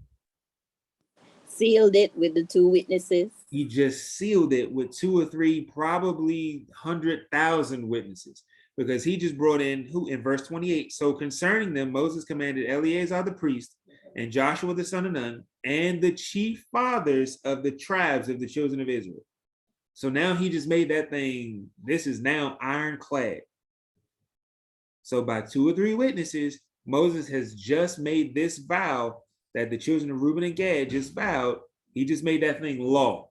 Sealed it with the 2 witnesses. He just sealed it with 2 or 3, probably 100,000 witnesses, because he just brought in who in verse 28. So concerning them, Moses commanded Eleazar the priest and Joshua the son of Nun and the chief fathers of the tribes of the children of Israel. So now he just made that thing, this is now ironclad. So by 2 or 3 witnesses, Moses has just made this vow that the children of Reuben and Gad just vowed. He just made that thing law.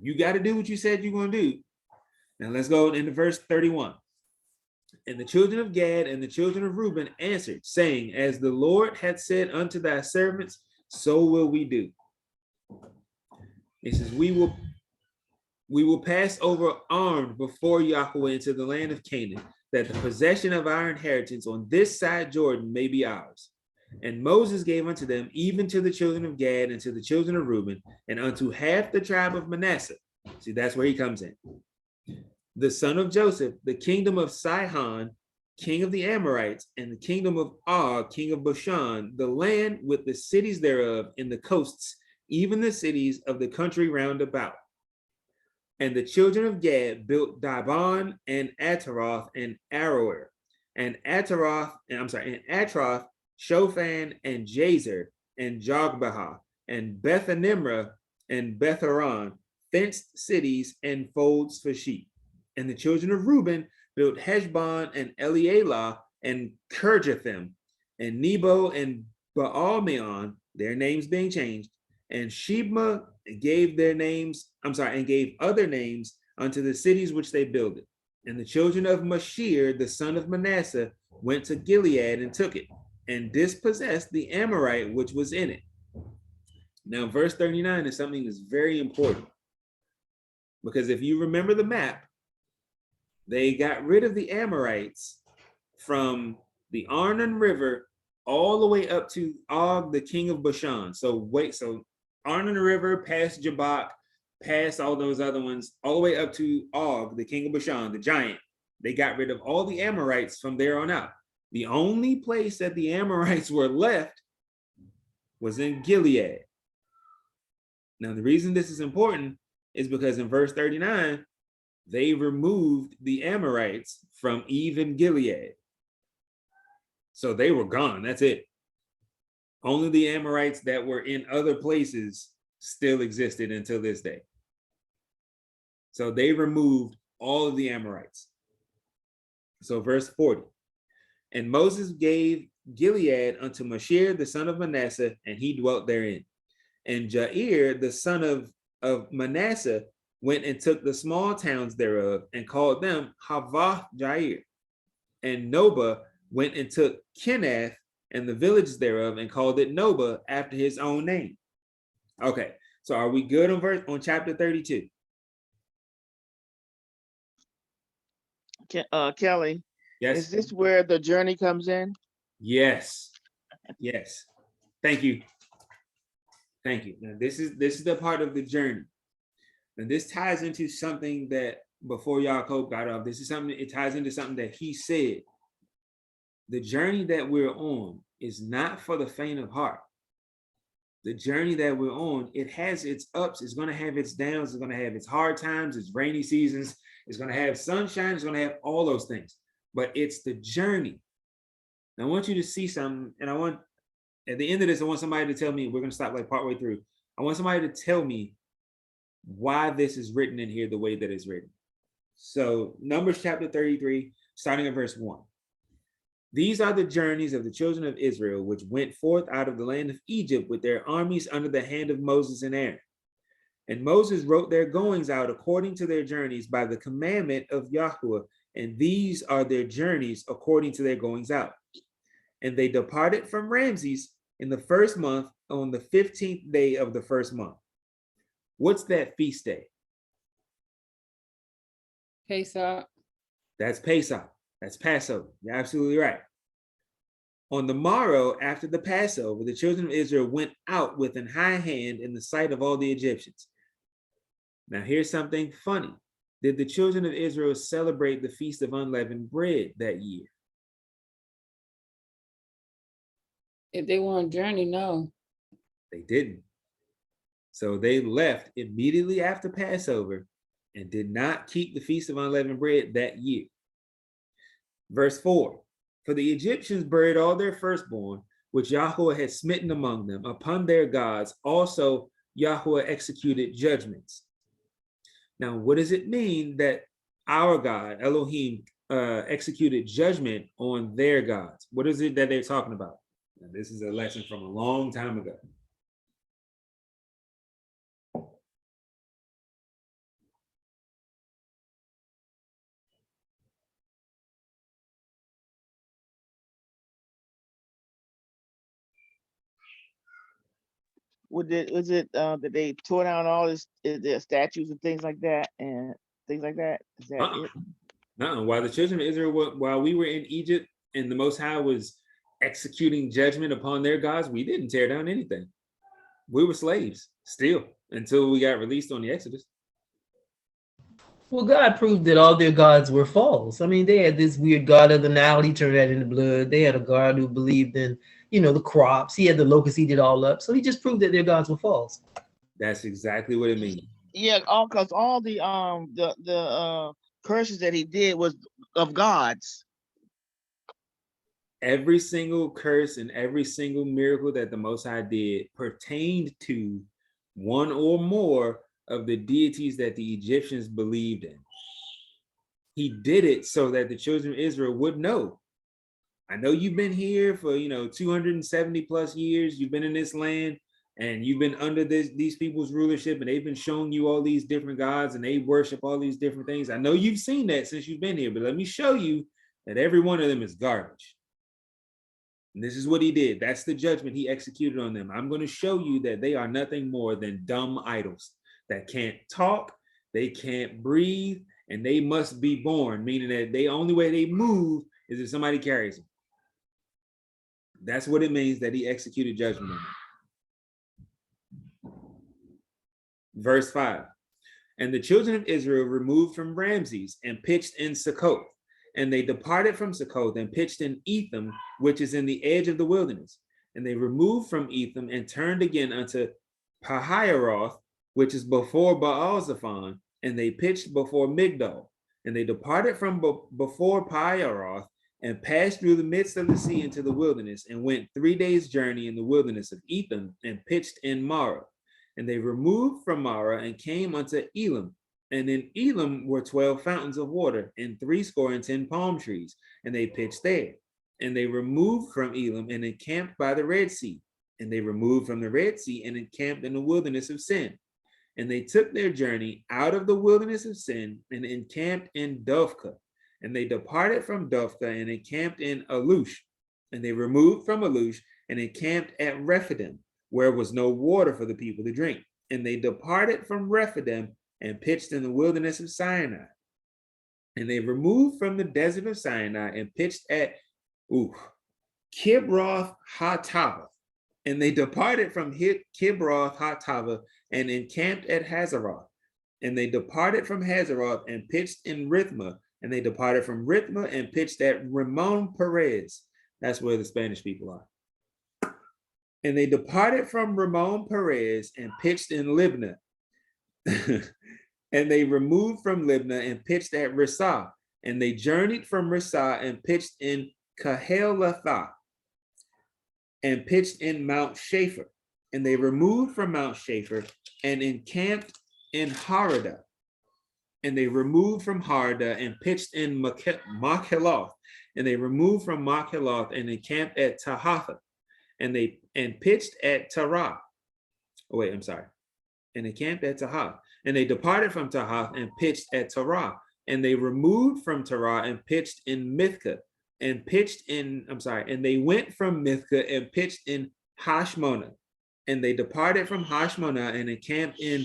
You got to do what you said you're going to do. Now let's go into verse 31. And the children of Gad and the children of Reuben answered, saying, as the Lord hath said unto thy servants, so will we do. He says, we will pass over armed before Yahweh into the land of Canaan, that the possession of our inheritance on this side Jordan may be ours. And Moses gave unto them, even to the children of Gad and to the children of Reuben, and unto half the tribe of Manasseh. See, that's where he comes in. The son of Joseph, the kingdom of Sihon, king of the Amorites, and the kingdom of Og, king of Bashan, the land with the cities thereof in the coasts, even the cities of the country round about. And the children of Gad built Dibon and Ataroth and Aroer, and Atroth, Shophan and Jazer, and Jogbehah, and Bethanimrah and Betharon, fenced cities and folds for sheep. And the children of Reuben built Heshbon and Elealah and Kirjathim, and Nebo and Baal-meon, their names being changed, and Shebma gave other names unto the cities which they builded. And the children of Mashir, the son of Manasseh, went to Gilead and took it, and dispossessed the Amorite which was in it. Now, verse 39 is something that's very important, because if you remember the map, they got rid of the Amorites from the Arnon River all the way up to Og, the king of Bashan. So Arnon River, past Jabbok, past all those other ones, all the way up to Og, the king of Bashan, the giant. They got rid of all the Amorites from there on out. The only place that the Amorites were left was in Gilead. Now, the reason this is important is because in verse 39, they removed the Amorites from even Gilead. So they were gone. That's it. Only the Amorites that were in other places still existed until this day. So they removed all of the Amorites. So verse 40. And Moses gave Gilead unto Mashir, the son of Manasseh, and he dwelt therein. And Jair, the son of Manasseh, went and took the small towns thereof and called them Havoth Jair. And Noba went and took Kenath and the villages thereof, and called it Noba after his own name. Okay, so are we good on chapter 32? Kelly, Yes. is this where the journey comes in? Yes. Yes. Thank you. Thank you. Now this is the part of the journey. And this ties into something that before Yaakov got off, it ties into something that he said. The journey that we're on is not for the faint of heart. The journey that we're on, it has its ups, it's going to have its downs, it's going to have its hard times, its rainy seasons, it's going to have sunshine, it's going to have all those things. But it's the journey. And I want you to see something, and at the end of this, I want somebody to tell me, we're going to stop like partway through. I want somebody to tell me why this is written in here the way that it's written. So Numbers chapter 33, starting at verse 1. These are the journeys of the children of Israel, which went forth out of the land of Egypt with their armies under the hand of Moses and Aaron. And Moses wrote their goings out according to their journeys by the commandment of Yahweh, and these are their journeys according to their goings out. And they departed from Ramses in the first month on the 15th day of the first month. What's that feast day? Pesach. That's Pesach. That's Passover. You're absolutely right. On the morrow after the Passover, the children of Israel went out with an high hand in the sight of all the Egyptians. Now here's something funny. Did the children of Israel celebrate the Feast of Unleavened Bread that year? If they were on journey, no. They didn't. So they left immediately after Passover and did not keep the Feast of Unleavened Bread that year. Verse 4, for the Egyptians buried all their firstborn, which Yahweh had smitten among them, upon their gods. Also, Yahweh executed judgments. Now, what does it mean that our God, Elohim, executed judgment on their gods? What is it that they're talking about? Now, this is a lesson from a long time ago. That they tore down all their statues and things like that and things like that? Is that it? No, while the children of Israel, while we were in Egypt and the Most High was executing judgment upon their gods, we didn't tear down anything. We were slaves still until we got released on the Exodus. Well, God proved that all their gods were false. I mean, they had this weird god of the Nile. He turned that into blood. They had a god who believed in, the crops. He had the locusts eat it all up. So he just proved that their gods were false. That's exactly what it means. Yeah, because all the curses that he did was of gods. Every single curse and every single miracle that the Most High did pertained to one or more of the deities that the Egyptians believed in. He did it so that the children of Israel would know. I know you've been here for 270 plus years. You've been in this land and you've been under these people's rulership, and they've been showing you all these different gods and they worship all these different things. I know you've seen that since you've been here, but let me show you that every one of them is garbage. And this is what he did. That's the judgment he executed on them. I'm going to show you that they are nothing more than dumb idols that can't talk, they can't breathe, and they must be born, meaning that the only way they move is if somebody carries them. That's what it means that he executed judgment on them. Verse 5, and the children of Israel removed from Ramses and pitched in Succoth. And they departed from Succoth and pitched in Etham, which is in the edge of the wilderness. And they removed from Etham and turned again unto Pahiroth, which is before Baal-Zephon, and they pitched before Migdol. And they departed from before Pahiroth and passed through the midst of the sea into the wilderness, and went 3 days' journey in the wilderness of Etham, and pitched in Marah. And they removed from Marah and came unto Elam. And in Elam were 12 fountains of water, and 70 palm trees, and they pitched there. And they removed from Elam and encamped by the Red Sea. And they removed from the Red Sea and encamped in the wilderness of Sin. And they took their journey out of the wilderness of Sin and encamped in Dophkah. And they departed from Dophkah and encamped in Alush. And they removed from Alush and encamped at Rephidim, where was no water for the people to drink. And they departed from Rephidim and pitched in the wilderness of Sinai. And they removed from the desert of Sinai and pitched at Kibroth Hattava. And they departed from Kibroth Hattava and encamped at Hazeroth. And they departed from Hazeroth and pitched in Rithma. And they departed from Rithma and pitched at Ramon Perez. That's where the Spanish people are. And they departed from Ramon Perez and pitched in Libnah. And they removed from Libnah and pitched at Rissah. And they journeyed from Rissah and pitched in Kahelathah and pitched in Mount Shapher. And they removed from Mount Shapher and encamped in Harada. And they removed from Harada and pitched in Makheloth. And they removed from Makheloth and encamped at Tahatha. And they pitched at Tarah. Oh, wait, I'm sorry. And they camped at Tahath. And they departed from Tahath and pitched at Tarah. And they removed from Tarah and pitched in Mithka. And they went from Mithka and pitched in Hashmona. And they departed from Hashmona and encamped in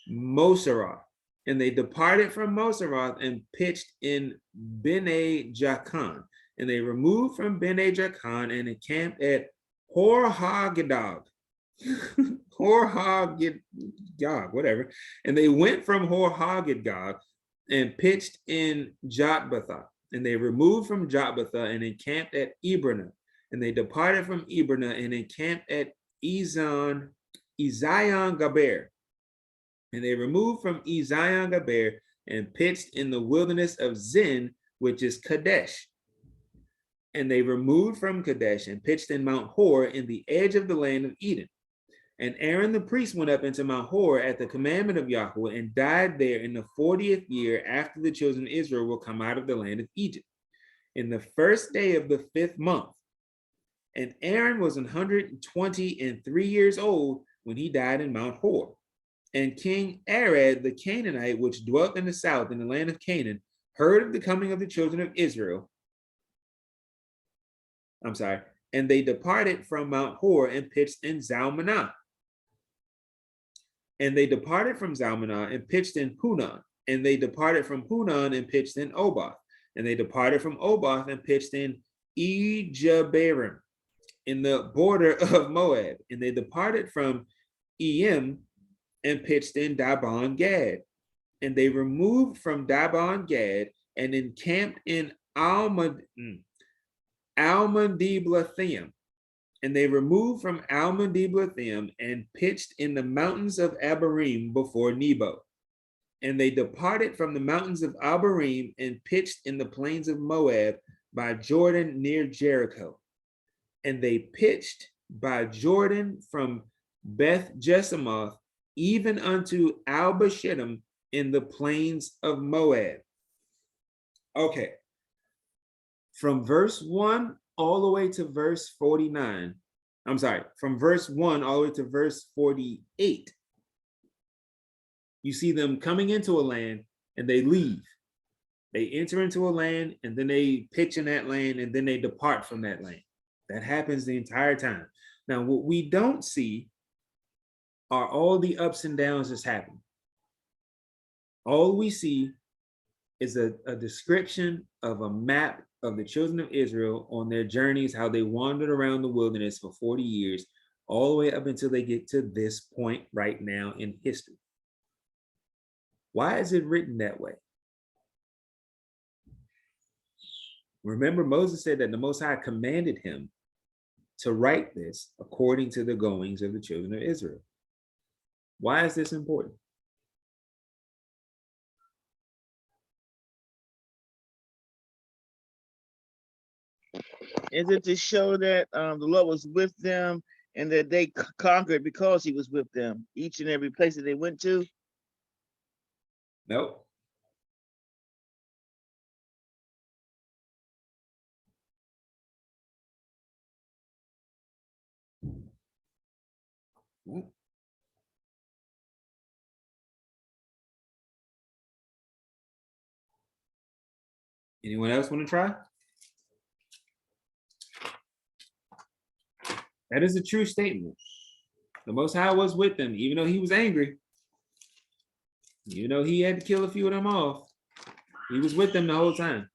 Moseroth. And they departed from Moseroth and pitched in Bene Jaakan. And they removed from Bene Jaakan and encamped at Hor HaGedag. Hor HaGedag, whatever. And they went from Hor HaGedag and pitched in Jotbatha. And they removed from Jotbatha and encamped at Ebrana. And they departed from Ebrana and encamped at Ezion Gaber. And they removed from Ezion Gaber and pitched in the wilderness of Zin, which is Kadesh. And they removed from Kadesh and pitched in Mount Hor in the edge of the land of Eden. And Aaron the priest went up into Mount Hor at the commandment of Yahweh and died there in the 40th year after the children of Israel will come out of the land of Egypt, in the first day of the 5th month. And Aaron was 123 years old when he died in Mount Hor. And King Arad the Canaanite, which dwelt in the south in the land of Canaan, heard of the coming of the children of Israel. And they departed from Mount Hor and pitched in Zalmanah. And they departed from Zalmanah and pitched in Hunan. And they departed from Hunan and pitched in Oboth. And they departed from Oboth and pitched in Ejabarim, in the border of Moab. And they departed from Eim and pitched in Dabon Gad. And they removed from Dabon Gad and encamped in Almondiblathaim. And they removed from Almondiblathaim and pitched in the mountains of Abarim before Nebo. And they departed from the mountains of Abarim and pitched in the plains of Moab by Jordan near Jericho. And they pitched by Jordan from Beth Jesimoth even unto Albashittim in the plains of Moab. Okay. From verse 1 all the way to verse 49. From verse 1 all the way to verse 48. You see them coming into a land and they leave. They enter into a land and then they pitch in that land and then they depart from that land. That happens the entire time. Now, what we don't see are all the ups and downs that's happening. All we see is a description of a map of the children of Israel on their journeys, how they wandered around the wilderness for 40 years, all the way up until they get to this point right now in history. Why is it written that way? Remember, Moses said that the Most High commanded him to write this according to the goings of the children of Israel. Why is this important? Is it to show that the Lord was with them and that they conquered because he was with them each and every place that they went to? Nope. Anyone else want to try? That is a true statement. The Most High was with them, even though he was angry. Even though he had to kill a few of them off, he was with them the whole time.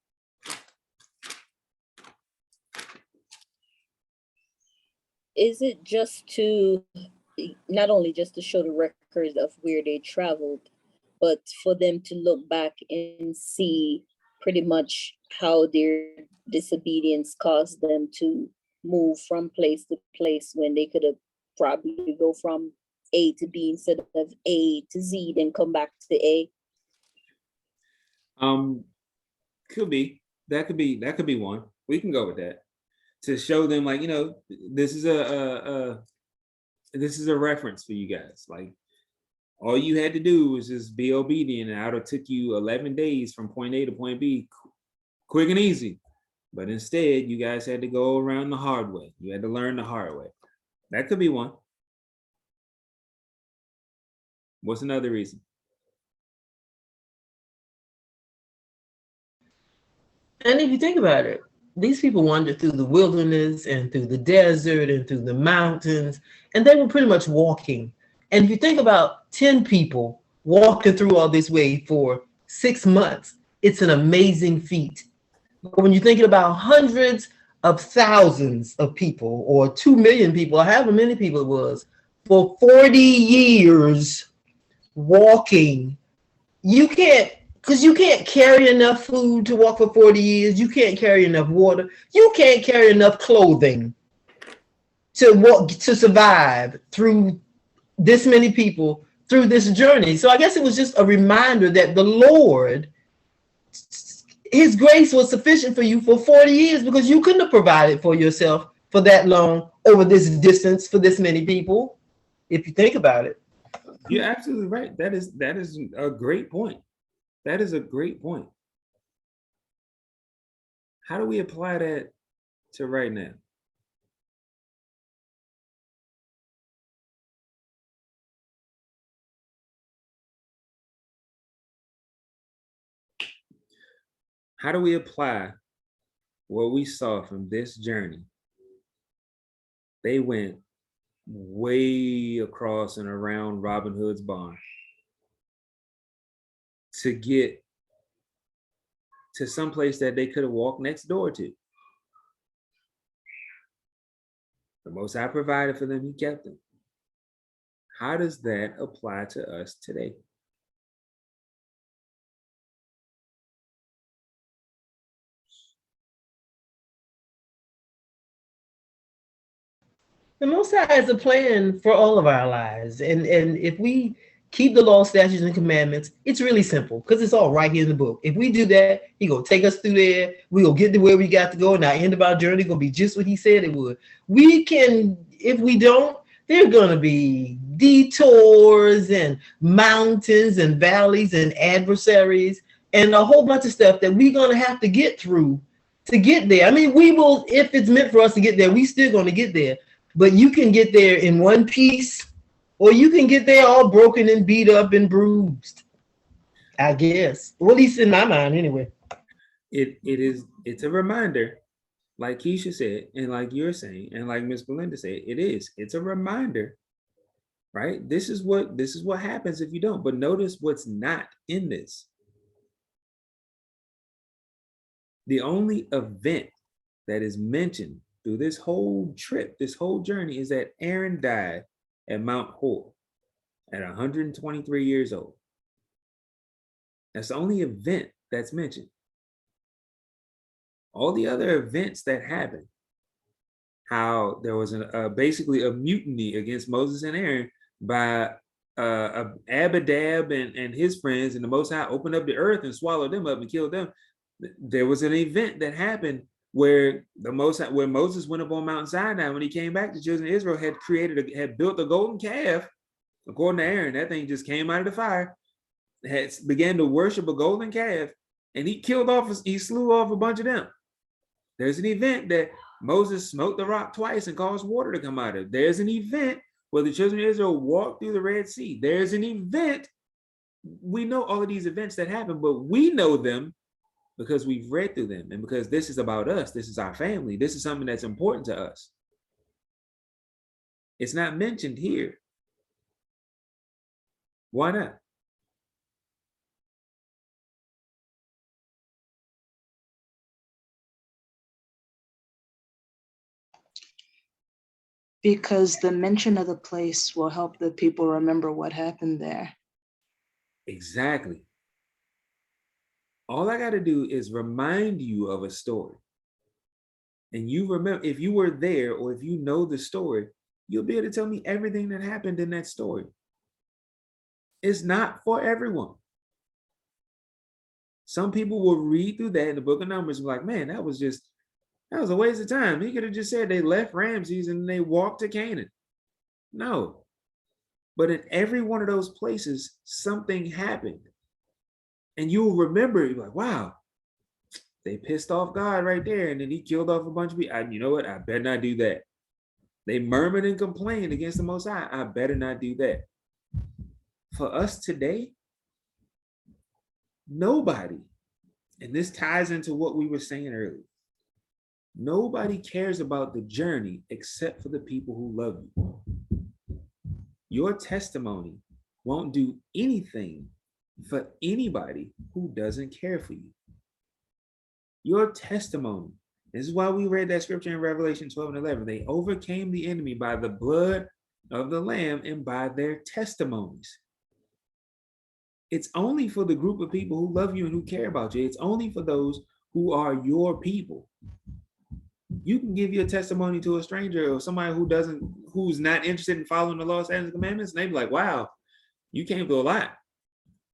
Is it just to, not only just to show the records of where they traveled, but for them to look back and see pretty much how their disobedience caused them to move from place to place when they could have probably go from A to B instead of A to Z, then come back to A? Could be. That could be one. We can go with that. To show them, like, this is a reference for you guys. Like, all you had to do was just be obedient, and it would have took you 11 days from point A to point B, quick and easy. But instead, you guys had to go around the hard way. You had to learn the hard way. That could be one. What's another reason? And if you think about it, these people wandered through the wilderness and through the desert and through the mountains, and they were pretty much walking. And if you think about 10 people walking through all this way for 6 months, it's an amazing feat. But when you're thinking about hundreds of thousands of people, or 2 million people, or however many people it was, for 40 years walking, you can't carry enough food to walk for 40 years. You can't carry enough water. You can't carry enough clothing to survive through this many people through this journey. So I guess it was just a reminder that the Lord, his grace was sufficient for you for 40 years, because you couldn't have provided for yourself for that long over this distance for this many people, if you think about it. You're absolutely right. That is a great point. That is a great point. How do we apply that to right now? How do we apply what we saw from this journey? They went way across and around Robin Hood's barn to get to some place that they could have walked next door to. The Most High provided for them, he kept them. How does that apply to us today? The Most High has a plan for all of our lives. And if we keep the law, statutes, and commandments, it's really simple, because it's all right here in the book. If we do that, he gonna take us through there. We gonna get to where we got to go, and our end of our journey gonna be just what he said it would. We can, if we don't, there are gonna be detours and mountains and valleys and adversaries and a whole bunch of stuff that we're gonna have to get through to get there. I mean, we will, if it's meant for us to get there, we still gonna get there. But you can get there in one piece, or you can get there all broken and beat up and bruised, I guess. Well, at least in my mind, anyway. It's a reminder, like Keisha said, and like you're saying, and like Miss Belinda said, it's a reminder, right? This is what happens if you don't. But notice what's not in this. The only event that is mentioned through this whole trip, this whole journey, is that Aaron died at Mount Hor at 123 years old. That's the only event that's mentioned. All the other events that happened, how there was basically a mutiny against Moses and Aaron by Abadab and his friends, and the Most High opened up the earth and swallowed them up and killed them. There was an event that happened where Moses went up on Mount Sinai. When he came back, the children of Israel had built a golden calf. According to Aaron, that thing just came out of the fire, began to worship a golden calf, and he slew off a bunch of them. There's an event that Moses smote the rock twice and caused water to come out of it. There's an event where the children of Israel walked through the Red Sea. There's an event. We know all of these events that happen, but we know them because we've read through them, and because this is about us. This is our family. This is something that's important to us. It's not mentioned here. Why not? Because the mention of the place will help the people remember what happened there. Exactly. All I got to do is remind you of a story. And you remember, if you were there or if you know the story, you'll be able to tell me everything that happened in that story. It's not for everyone. Some people will read through that in the book of Numbers and be like, man, that was a waste of time. He could have just said they left Ramses and they walked to Canaan. No. But in every one of those places, something happened. And you'll remember, you're like, wow, they pissed off God right there. And then he killed off a bunch of people. You know what? I better not do that. They murmured and complained against the Most High. I better not do that. For us today, nobody, and this ties into what we were saying earlier, nobody cares about the journey except for the people who love you. Your testimony won't do anything for anybody who doesn't care for you. Your testimony, this is why we read that scripture in Revelation 12 and 11. They overcame the enemy by the blood of the Lamb and by their testimonies. It's only for the group of people who love you and who care about you. It's only for those who are your people. You can give your testimony to a stranger or somebody who's not interested in following the law, statutes, and commandments, and they be like, wow, you came through a lot.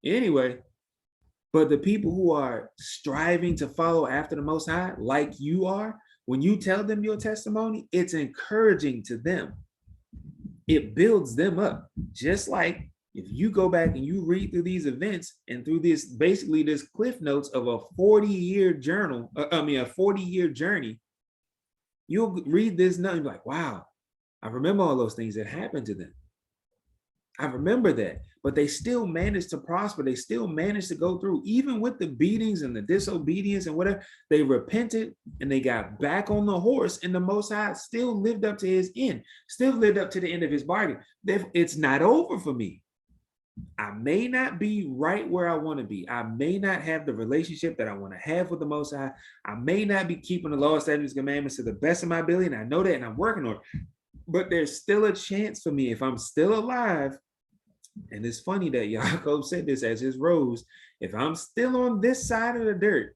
Anyway, but the people who are striving to follow after the Most High, like you are, when you tell them your testimony, it's encouraging to them. It builds them up. Just like if you go back and you read through these events and through this, basically this cliff notes of a 40-year journal, a 40-year journey, you'll read this note and be like, wow, I remember all those things that happened to them. I remember that, but they still managed to prosper. They still managed to go through, even with the beatings and the disobedience and whatever, they repented and they got back on the horse, and the Most High still lived up to his end, still lived up to the end of his bargain. It's not over for me. I may not be right where I want to be. I may not have the relationship that I want to have with the Most High. I may not be keeping the law, statutes, commandments to the best of my ability, and I know that, and I'm working on it. But there's still a chance for me if I'm still alive. And it's funny that Yaakov said this as his rose. If I'm still on this side of the dirt,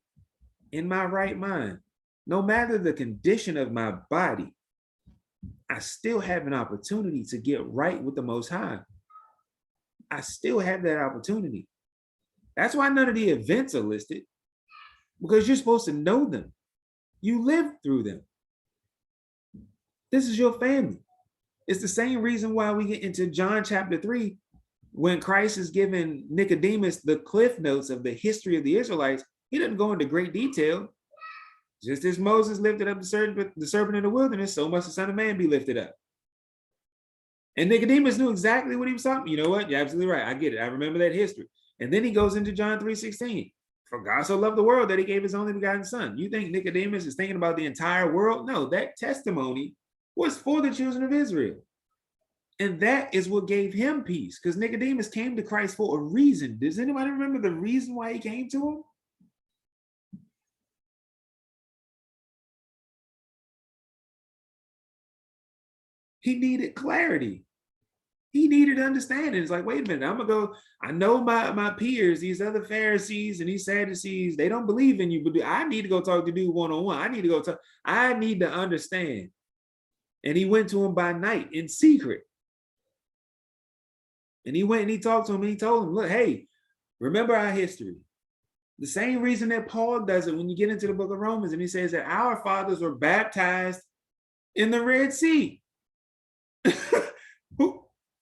in my right mind, no matter the condition of my body, I still have an opportunity to get right with the Most High. I still have that opportunity. That's why none of the events are listed, because you're supposed to know them. You lived through them. This is your family. It's the same reason why we get into John chapter 3, when Christ is giving Nicodemus the cliff notes of the history of the Israelites. He doesn't go into great detail. Just as Moses lifted up the serpent in the wilderness, so must the Son of Man be lifted up. And Nicodemus knew exactly what he was talking. You know what? You're absolutely right. I get it. I remember that history. And then he goes into John 3:16. For God so loved the world that he gave his only begotten Son. You think Nicodemus is thinking about the entire world? No, that testimony was for the children of Israel. And that is what gave him peace, because Nicodemus came to Christ for a reason. Does anybody remember the reason why he came to him? He needed clarity. He needed understanding. It's like, wait a minute, I'm gonna go. I know my peers, these other Pharisees and these Sadducees, they don't believe in you, but I need to go talk to dude one-on-one. I need to go talk. I need to understand. And he went to him by night in secret. And he went and he talked to him and he told him, look, hey, remember our history. The same reason that Paul does it when you get into the book of Romans, and he says that our fathers were baptized in the Red Sea.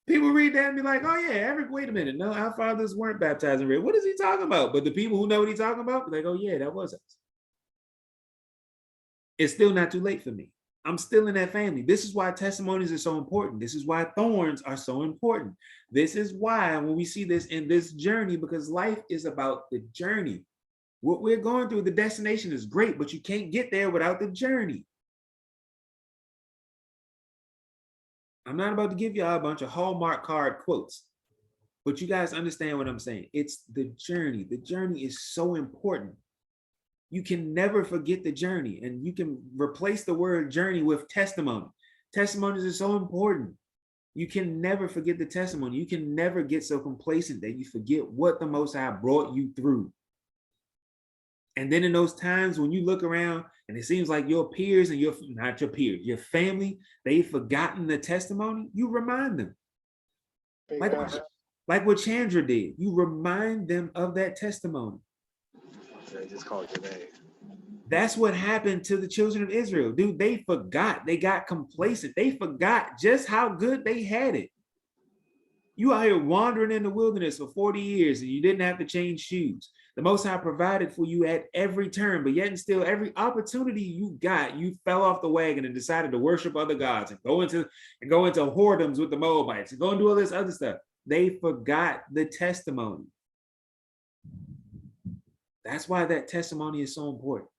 People read that and be like, oh yeah, wait a minute. No, our fathers weren't baptized in Red. What is he talking about? But the people who know what he's talking about, be like, oh yeah, that was us. It's still not too late for me. I'm still in that family. This is why testimonies are so important. This is why thorns are so important. This is why when we see this in this journey, because life is about the journey. What we're going through, the destination is great, but you can't get there without the journey. I'm not about to give y'all a bunch of Hallmark card quotes, but you guys understand what I'm saying. It's the journey. The journey is so important. You can never forget the journey, and you can replace the word journey with testimony. Testimonies are so important. You can never forget the testimony. You can never get so complacent that you forget what the Most High brought you through. And then in those times when you look around and it seems like your peers and not your peers, your family, they've forgotten the testimony, you remind them. Like what Chandra did. You remind them of that testimony. They just called your name. That's what happened to the children of Israel. Dude, they forgot. They got complacent. They forgot just how good they had it. You out here wandering in the wilderness for 40 years and you didn't have to change shoes. The Most High provided for you at every turn, but yet and still every opportunity you got, you fell off the wagon and decided to worship other gods and go into whoredoms with the Moabites and go and do all this other stuff. They forgot the testimony. That's why that testimony is so important.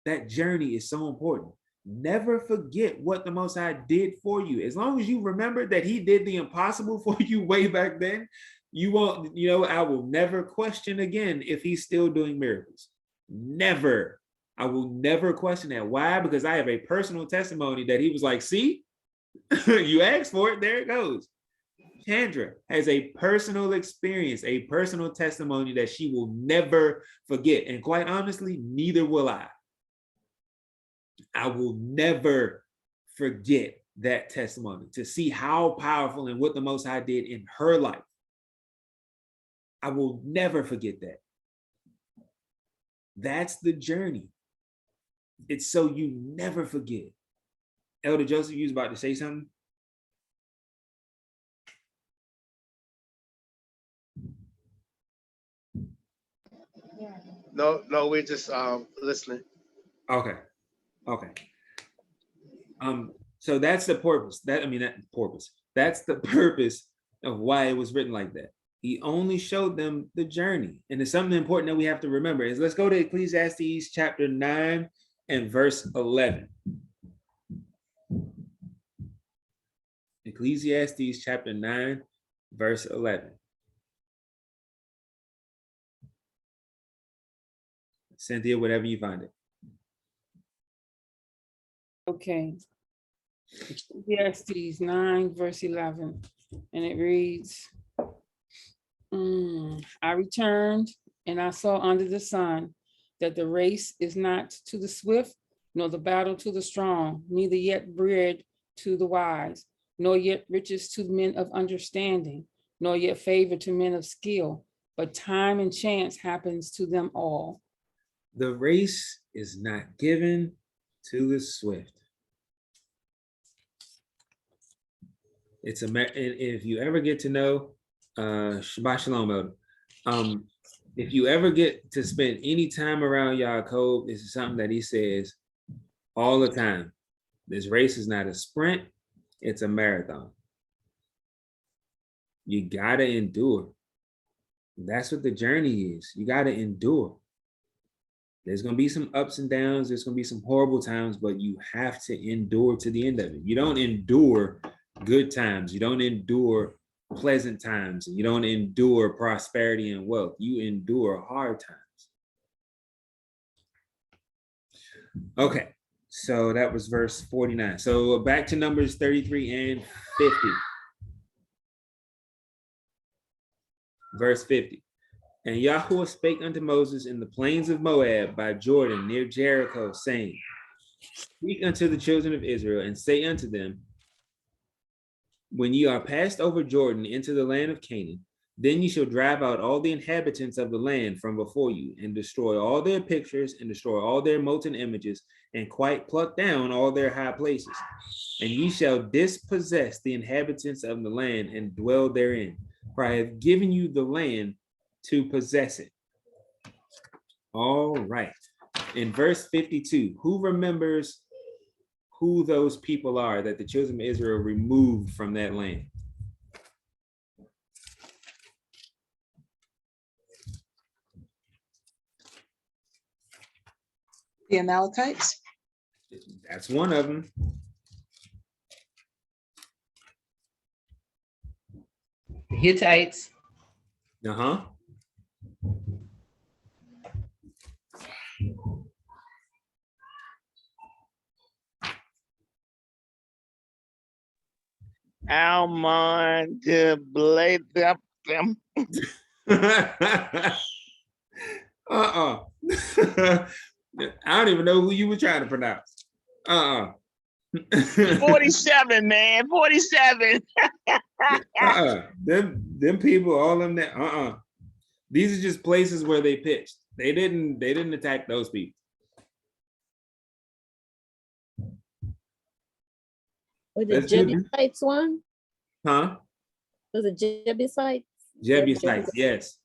That journey is so important. Never forget what the Most High did for you. As long as you remember that he did the impossible for you way back then, you won't, I will never question again if he's still doing miracles. Never. I will never question that. Why? Because I have a personal testimony that he was like, see, you asked for it, there it goes. Chandra has a personal experience, a personal testimony that she will never forget. And quite honestly, neither will I. I will never forget that testimony, to see how powerful and what the Most High did in her life. I will never forget that. That's the journey. It's so you never forget. Elder Joseph, you was about to say something? No, we're just listening. Okay. So that's the purpose. That's the purpose of why it was written like that. He only showed them the journey. And it's something important that we have to remember is, let's go to Ecclesiastes chapter 9 and verse 11. Ecclesiastes chapter 9, verse 11. Cynthia, whatever you find it. Okay. Ecclesiastes 9, verse 11, and it reads, I returned and I saw under the sun that the race is not to the swift, nor the battle to the strong, neither yet bread to the wise, nor yet riches to men of understanding, nor yet favor to men of skill, but time and chance happens to them all. The race is not given to the swift. If you ever get to know Shabbat Shalom, Elder, if you ever get to spend any time around Yaakov, this is something that he says all the time. This race is not a sprint, it's a marathon. You gotta endure. That's what the journey is. You gotta endure. There's gonna be some ups and downs, there's gonna be some horrible times, but you have to endure to the end of it. You don't endure good times, you don't endure pleasant times, you don't endure prosperity and wealth, you endure hard times. Okay, so that was verse 49. So back to Numbers 33 and 50. Verse 50. And Yahuwah spake unto Moses in the plains of Moab by Jordan near Jericho, saying, speak unto the children of Israel and say unto them, when ye are passed over Jordan into the land of Canaan, then ye shall drive out all the inhabitants of the land from before you, and destroy all their pictures, and destroy all their molten images, and quite pluck down all their high places. And ye shall dispossess the inhabitants of the land and dwell therein, for I have given you the land to possess it. All right. In verse 52, who remembers who those people are that the children of Israel removed from that land? The Amalekites? That's one of them. the Hittites, Uh-huh. Almond, blade, them. Uh-uh. I don't even know who you were trying to pronounce. Uh-uh. 47, man, 47. Them people, all them that These are just places where they pitched. They didn't attack those people. Was the Let's do- Jebusites one? Huh? Was it Jebusites? Jebusites, yes.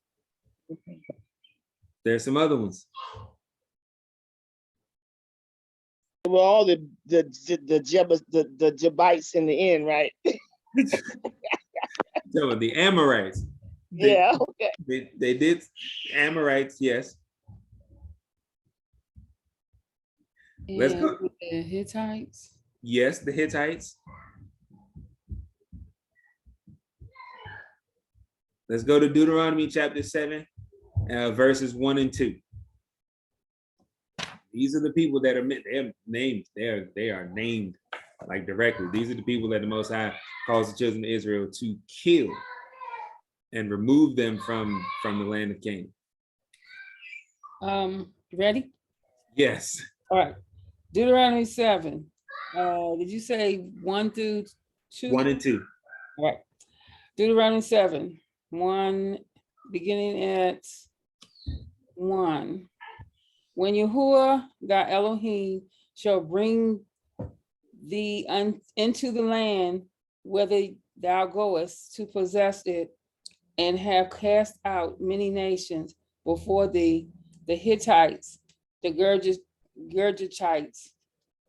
There's some other ones. Well, all the Jebites in the end, right? So the Amorites. Yeah, okay. They did Amorites, yes. Let's go. And the Hittites. Yes, the Hittites. Let's go to Deuteronomy chapter 7, verses 1 and 2. These are the people that are named. They are named like directly. These are the people that the Most High calls the children of Israel to kill and remove them from the land of Canaan. Ready? Yes. All right. Deuteronomy 7. Did you say 1 through 2? 1 and 2. All right. Deuteronomy 7, 1, beginning at 1. When Yahuwah thy Elohim shall bring thee into the land whither thou goest to possess it, and have cast out many nations before thee, the Hittites, the Girgashites,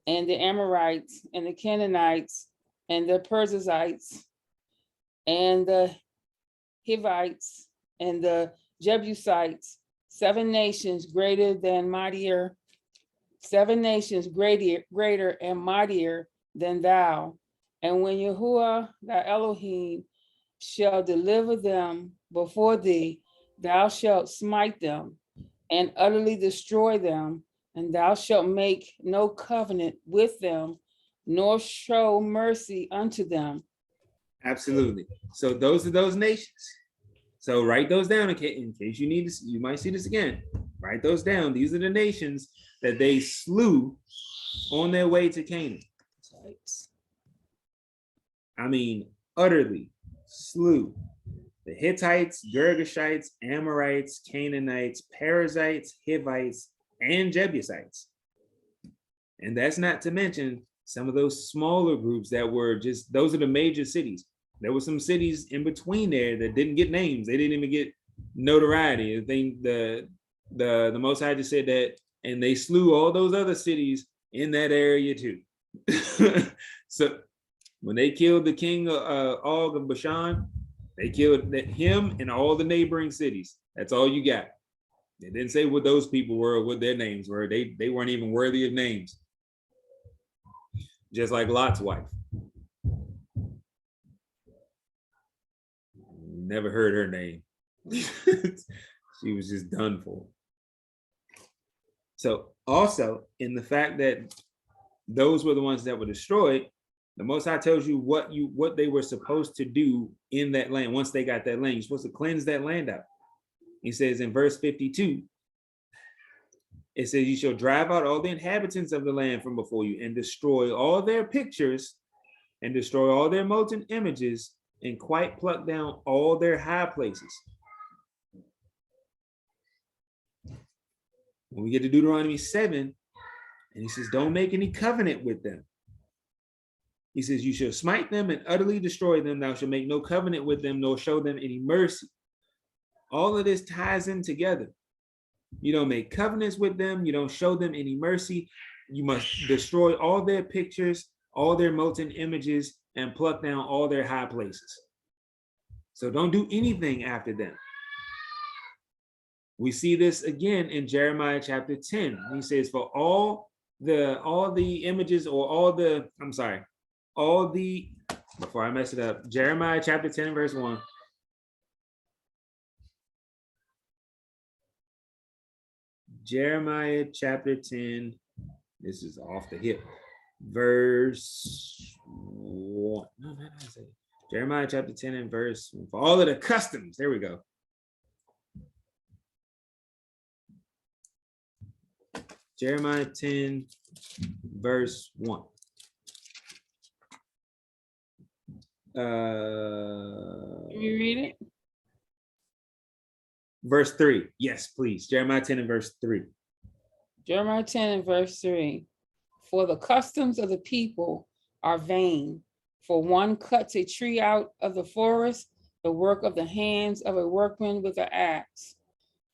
and the Amorites, and the Canaanites, and the Perizzites, and the Hivites, and the Jebusites, 7 nations greater and mightier than thou. And when Yahuwah thy Elohim shall deliver them before thee, thou shalt smite them and utterly destroy them, and thou shalt make no covenant with them, nor show mercy unto them. Absolutely. So those are those nations. So write those down in case you need to, you might see this again. Write those down. These are the nations that they slew on their way to Canaan. I mean, utterly slew. The Hittites, Girgashites, Amorites, Canaanites, Perizzites, Hivites, and Jebusites. And that's not to mention some of those smaller groups that were just, those are the major cities. There were some cities in between there that didn't get names. They didn't even get notoriety. I think the Most High just said that, and they slew all those other cities in that area too. So when they killed the king Og of Bashan, they killed him and all the neighboring cities. That's all you got. They didn't say what those people were or what their names were. They weren't even worthy of names. Just like Lot's wife. Never heard her name. She was just done for. So also in the fact that those were the ones that were destroyed, the Most High tells you what they were supposed to do in that land. Once they got that land, you're supposed to cleanse that land out. He says in verse 52, it says, you shall drive out all the inhabitants of the land from before you and destroy all their pictures and destroy all their molten images and quite pluck down all their high places. When we get to Deuteronomy 7, and he says, don't make any covenant with them. He says, you shall smite them and utterly destroy them. Thou shalt make no covenant with them, nor show them any mercy. All of this ties in together. You don't make covenants with them. You don't show them any mercy. You must destroy all their pictures, all their molten images, and pluck down all their high places. So don't do anything after them. We see this again in Jeremiah chapter 10. He says, for all the images or before I mess it up, Jeremiah chapter 10 verse 1. Jeremiah chapter 10. This is off the hip. Verse 1. No, not Isaiah. Jeremiah chapter 10 and verse 1. For all of the customs. There we go. Jeremiah 10, verse 1. Can you read it? Verse 3. Yes, please. Jeremiah 10 and verse 3. Jeremiah 10 and verse 3. For the customs of the people are vain. For one cuts a tree out of the forest, the work of the hands of a workman with an axe.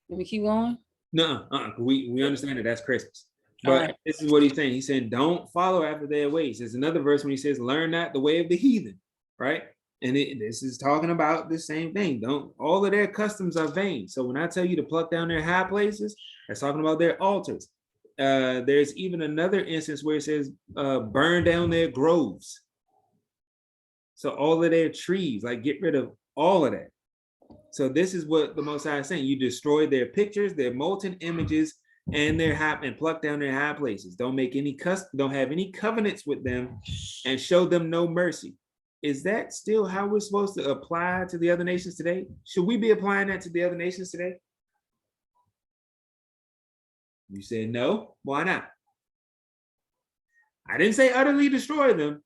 Let me keep going. No, we understand that that's Christmas. All But right. this is what he's saying. He's saying, don't follow after their ways. There's another verse when he says, learn not the way of the heathen, right? And this is talking about the same thing. Don't, all of their customs are vain. So when I tell you to pluck down their high places, that's talking about their altars. There's even another instance where it says, burn down their groves. So all of their trees, like get rid of all of that. So this is what the Most High is saying. You destroy their pictures, their molten images, and their high, and pluck down their high places. Don't make any don't have any covenants with them, and show them no mercy. Is that still how we're supposed to apply to the other nations today? Should we be applying that to the other nations today? You say no. Why not? I didn't say utterly destroy them.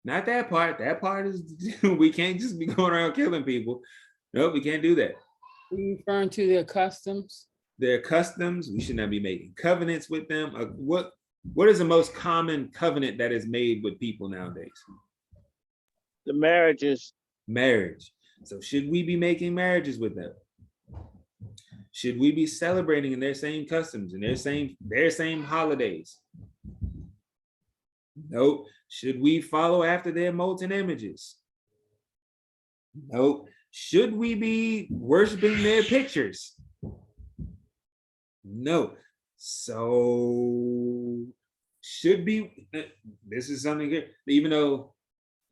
Not that part. That part is we can't just be going around killing people. Nope, we can't do that. Are you referring to their customs? Their customs, we should not be making covenants with them. What is the most common covenant that is made with people nowadays? The marriages. Marriage. So should we be making marriages with them? Should we be celebrating in their same customs and their same holidays? Nope. Should we follow after their molten images? Nope. Should we be worshiping their pictures? No. So should be, this is something good, even though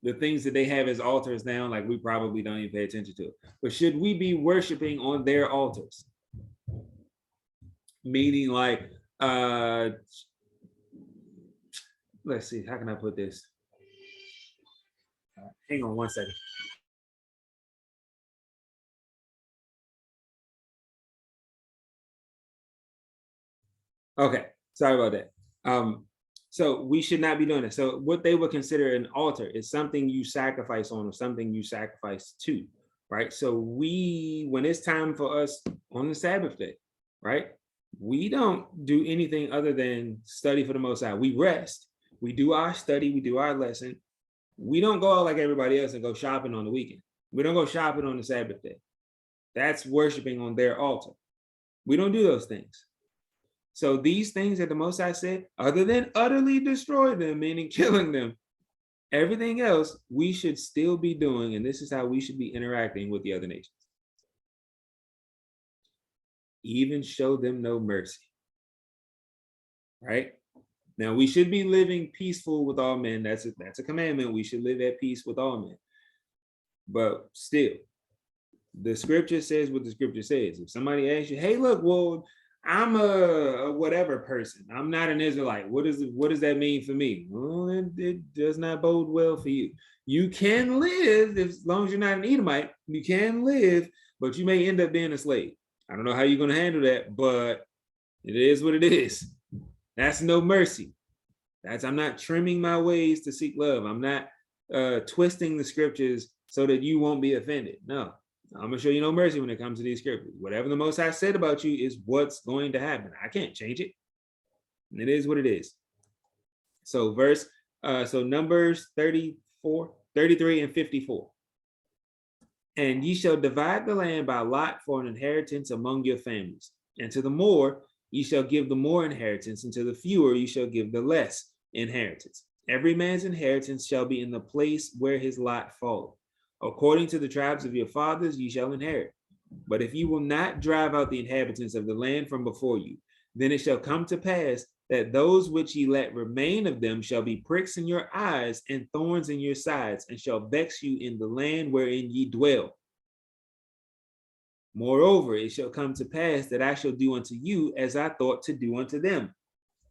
the things that they have as altars now, like we probably don't even pay attention to it. But should we be worshiping on their altars? Meaning like, let's see, how can I put this? Hang on one second. Okay, sorry about that. So we should not be doing it. So what they would consider an altar is something you sacrifice on or something you sacrifice to, right? So when it's time for us on the Sabbath day, right? We don't do anything other than study for the Most High. We rest, we do our study, we do our lesson. We don't go out like everybody else and go shopping on the weekend. We don't go shopping on the Sabbath day. That's worshiping on their altar. We don't do those things. So these things that the Most High said, other than utterly destroy them, meaning killing them, everything else we should still be doing, and this is how we should be interacting with the other nations. Even show them no mercy. Right? Now we should be living peaceful with all men. That's a commandment. We should live at peace with all men. But still, the scripture says what the scripture says. If somebody asks you, hey, look, well, I'm a whatever person. I'm not an Israelite. What does that mean for me? Well, it does not bode well for you. You can live, as long as you're not an Edomite, you can live, but you may end up being a slave. I don't know how you're going to handle that, but it is what it is. That's no mercy. I'm not trimming my ways to seek love. I'm not twisting the scriptures so that you won't be offended. No. I'm going to show you no mercy when it comes to these scriptures. Whatever the Most High said about you is what's going to happen. I can't change it. It is what it is. So Numbers 34, 33 and 54. And ye shall divide the land by lot for an inheritance among your families. And to the more, ye shall give the more inheritance, and to the fewer, ye shall give the less inheritance. Every man's inheritance shall be in the place where his lot falleth. According to the tribes of your fathers, ye shall inherit. But if you will not drive out the inhabitants of the land from before you, then it shall come to pass that those which ye let remain of them shall be pricks in your eyes and thorns in your sides, and shall vex you in the land wherein ye dwell. Moreover, it shall come to pass that I shall do unto you as I thought to do unto them.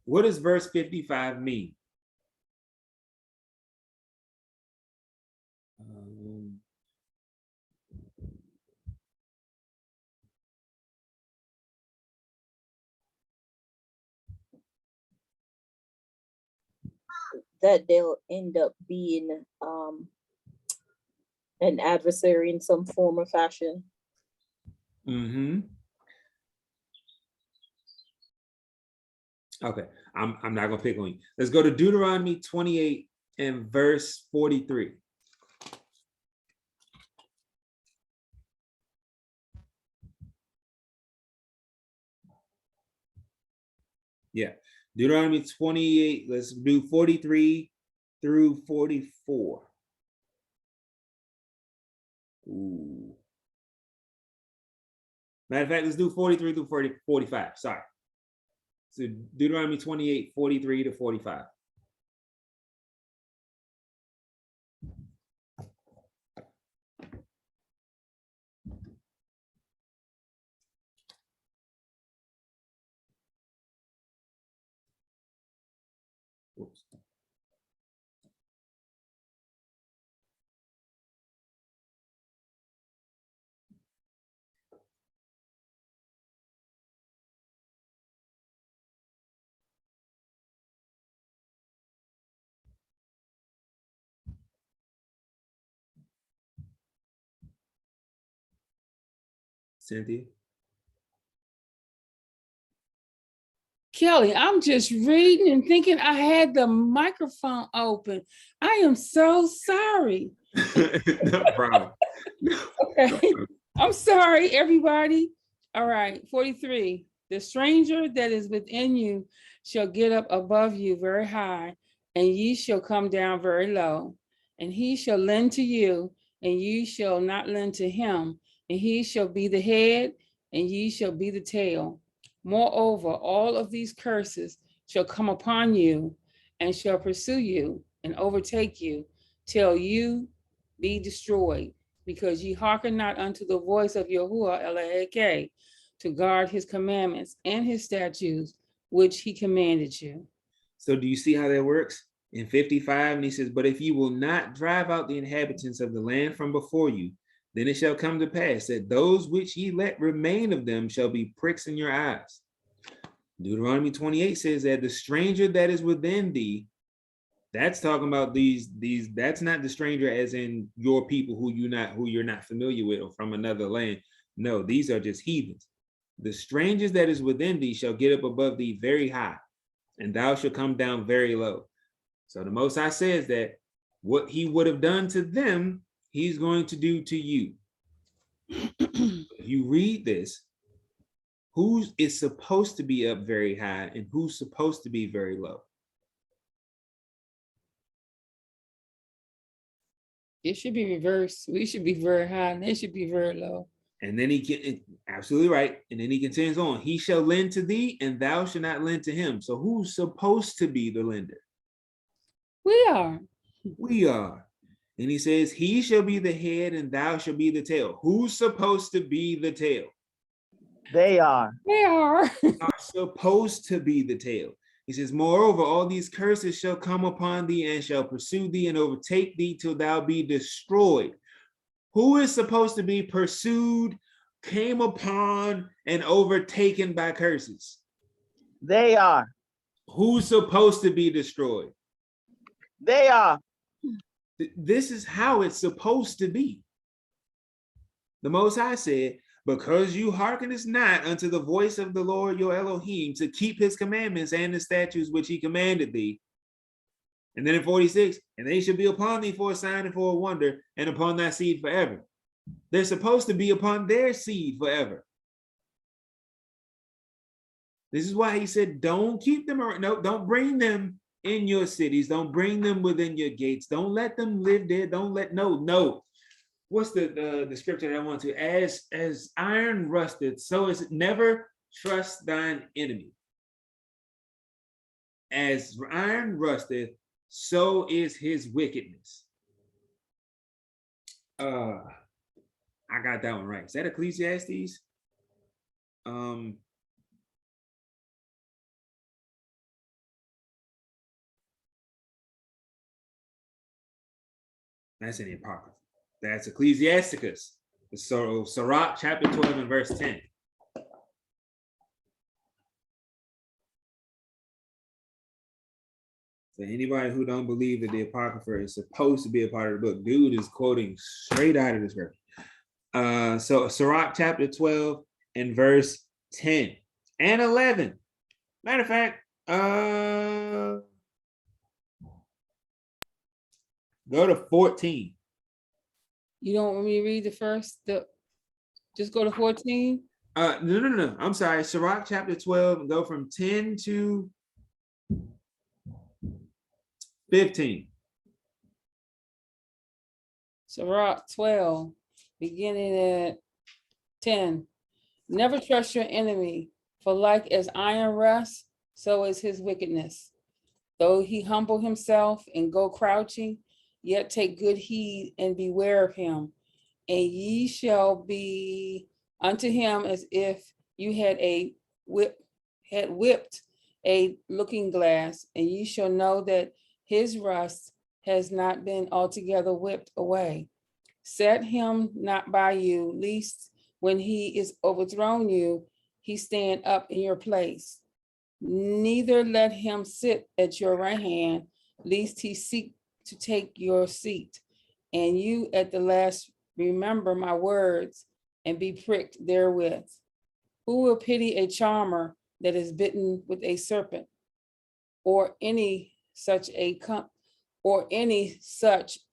What does verse 55 mean? That they'll end up being an adversary in some form or fashion. Okay, I'm not gonna pick on you. Let's go to Deuteronomy 28 and verse 43. Yeah, Deuteronomy 28, let's do 43 through 44. Ooh. Matter of fact, let's do 43 through 45, sorry. So Deuteronomy 28, 43 to 45. Oops. Cynthia? Kelly, I'm just reading and thinking I had the microphone open. I am so sorry. No problem. Okay, I'm sorry, everybody. All right, 43. The stranger that is within you shall get up above you very high, and ye shall come down very low. And he shall lend to you, and ye shall not lend to him. And he shall be the head, and ye shall be the tail. Moreover, all of these curses shall come upon you, and shall pursue you, and overtake you, till you be destroyed, because ye hearken not unto the voice of Yahuwah Elohim to guard his commandments and his statutes, which he commanded you. So do you see how that works? In 55, and he says, but if you will not drive out the inhabitants of the land from before you, then it shall come to pass that those which ye let remain of them shall be pricks in your eyes. Deuteronomy 28 says that the stranger that is within thee, that's talking about these, that's not the stranger as in your people who you're not familiar with or from another land. No, these are just heathens. The strangers that is within thee shall get up above thee very high, and thou shalt come down very low. So the Most High says that what he would have done to them, he's going to do to you. If you read this, who is supposed to be up very high and who's supposed to be very low? It should be reversed. We should be very high, and they should be very low. And then he can, absolutely right. And then he continues on, he shall lend to thee and thou shalt not lend to him. So who's supposed to be the lender? We are. We are. And he says, he shall be the head and thou shalt be the tail. Who's supposed to be the tail? They are. They are. Are supposed to be the tail. He says, moreover, all these curses shall come upon thee and shall pursue thee and overtake thee till thou be destroyed. Who is supposed to be pursued, came upon, and overtaken by curses? They are. Who's supposed to be destroyed? They are. This is how it's supposed to be. The Most High said, because you hearkenest not unto the voice of the Lord your Elohim to keep his commandments and the statutes which he commanded thee. And then in 46, and they shall be upon thee for a sign and for a wonder, and upon thy seed forever. They're supposed to be upon their seed forever. This is why he said, don't keep them, no, don't bring them in your cities. Don't bring them within your gates. Don't let them live there. Don't let, no. What's the scripture that I want to? As iron rusted, so is it. Never trust thine enemy. As iron rusted, so is his wickedness. I got that one right. Is that Ecclesiastes? That's in the Apocrypha. That's Ecclesiasticus. So Sirach chapter 12 and verse 10. So anybody who don't believe that the Apocrypha is supposed to be a part of the book, dude is quoting straight out of the scripture. So Sirach chapter 12 and verse 10 and 11. Matter of fact, go to 14. You don't want me to read the first, just go to 14? No. I'm sorry. Sirach chapter 12 and go from 10 to 15. Sirach 12, beginning at 10. Never trust your enemy, for like as iron rusts, so is his wickedness. Though he humble himself and go crouching, yet take good heed and beware of him. And ye shall be unto him as if you had whipped a looking glass, and ye shall know that his rust has not been altogether whipped away. Set him not by you, lest when he is overthrown you, he stand up in your place. Neither let him sit at your right hand, lest he seek to take your seat. And you at the last remember my words and be pricked therewith. Who will pity a charmer that is bitten with a serpent, or any such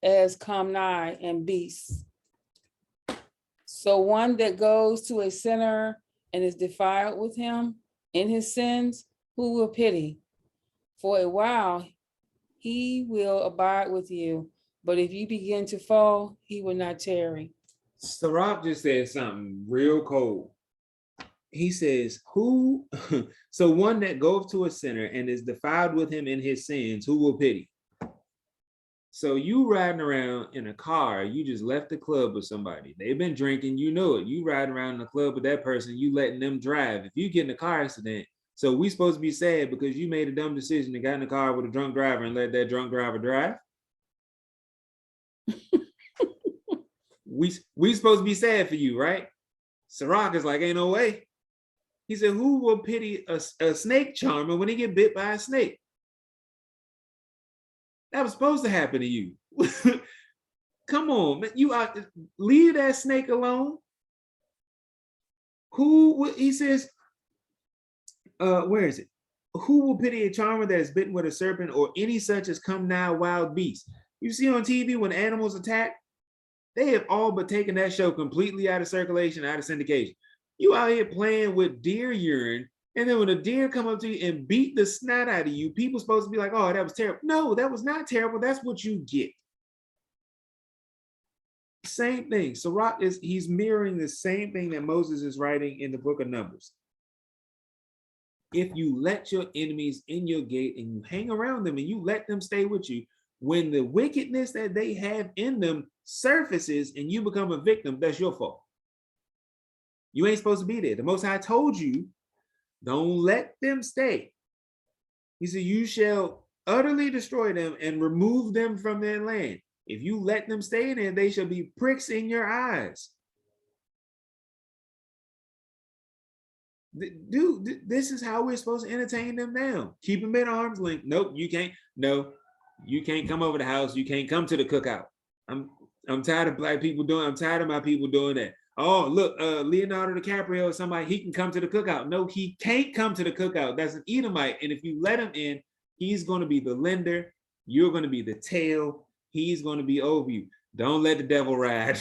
as come nigh and beasts? So one that goes to a sinner and is defiled with him in his sins, who will pity? For a while he will abide with you, but if you begin to fall, he will not tarry. Sirach just said something real cold. He says, who, so one that goes to a sinner and is defiled with him in his sins, who will pity? So you riding around in a car, you just left the club with somebody. They've been drinking, you know it. You riding around in the club with that person, you letting them drive. If you get in a car accident, so we supposed to be sad because you made a dumb decision and got in the car with a drunk driver and let that drunk driver drive? we supposed to be sad for you, right? Sirach is like, ain't no way. He said, who will pity a snake charmer when he get bit by a snake? That was supposed to happen to you. Come on, man. You out, leave that snake alone. He says, where is it? Who will pity a charmer that is bitten with a serpent, or any such as come nigh wild beasts? You see on TV when animals attack, they have all but taken that show completely out of circulation, out of syndication. You out here playing with deer urine, and then when a deer come up to you and beat the snot out of you, people supposed to be like, oh, that was terrible. No, that was not terrible. That's what you get. Same thing. Sirach he's mirroring the same thing that Moses is writing in the book of Numbers. If you let your enemies in your gate and you hang around them and you let them stay with you, when the wickedness that they have in them surfaces and you become a victim, that's your fault. You ain't supposed to be there. The Most High told you, don't let them stay. He said, you shall utterly destroy them and remove them from their land. If you let them stay there, they shall be pricks in your eyes. Dude, this is how we're supposed to entertain them now. Keep them at arm's length. Nope, you can't. No, you can't come over the house. You can't come to the cookout. I'm tired of black people doing. I'm tired of my people doing that. Oh, look, Leonardo DiCaprio or somebody, he can come to the cookout. No, he can't come to the cookout. That's an Edomite. And if you let him in, he's going to be the lender. You're going to be the tail. He's going to be over you. Don't let the devil ride.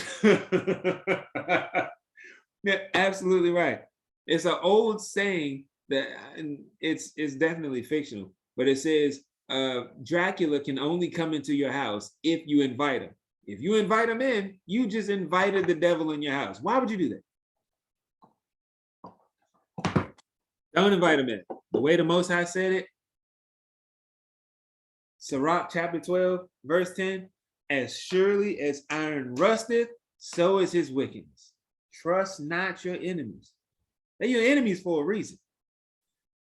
Yeah, absolutely right. It's an old saying that, and it's definitely fictional, but it says Dracula can only come into your house if you invite him. If you invite him in, you just invited the devil in your house. Why would you do that? Don't invite him in. The way the Most High said it, Sirach chapter 12, verse 10, as surely as iron rusteth, so is his wickedness. Trust not your enemies. They're your enemies for a reason.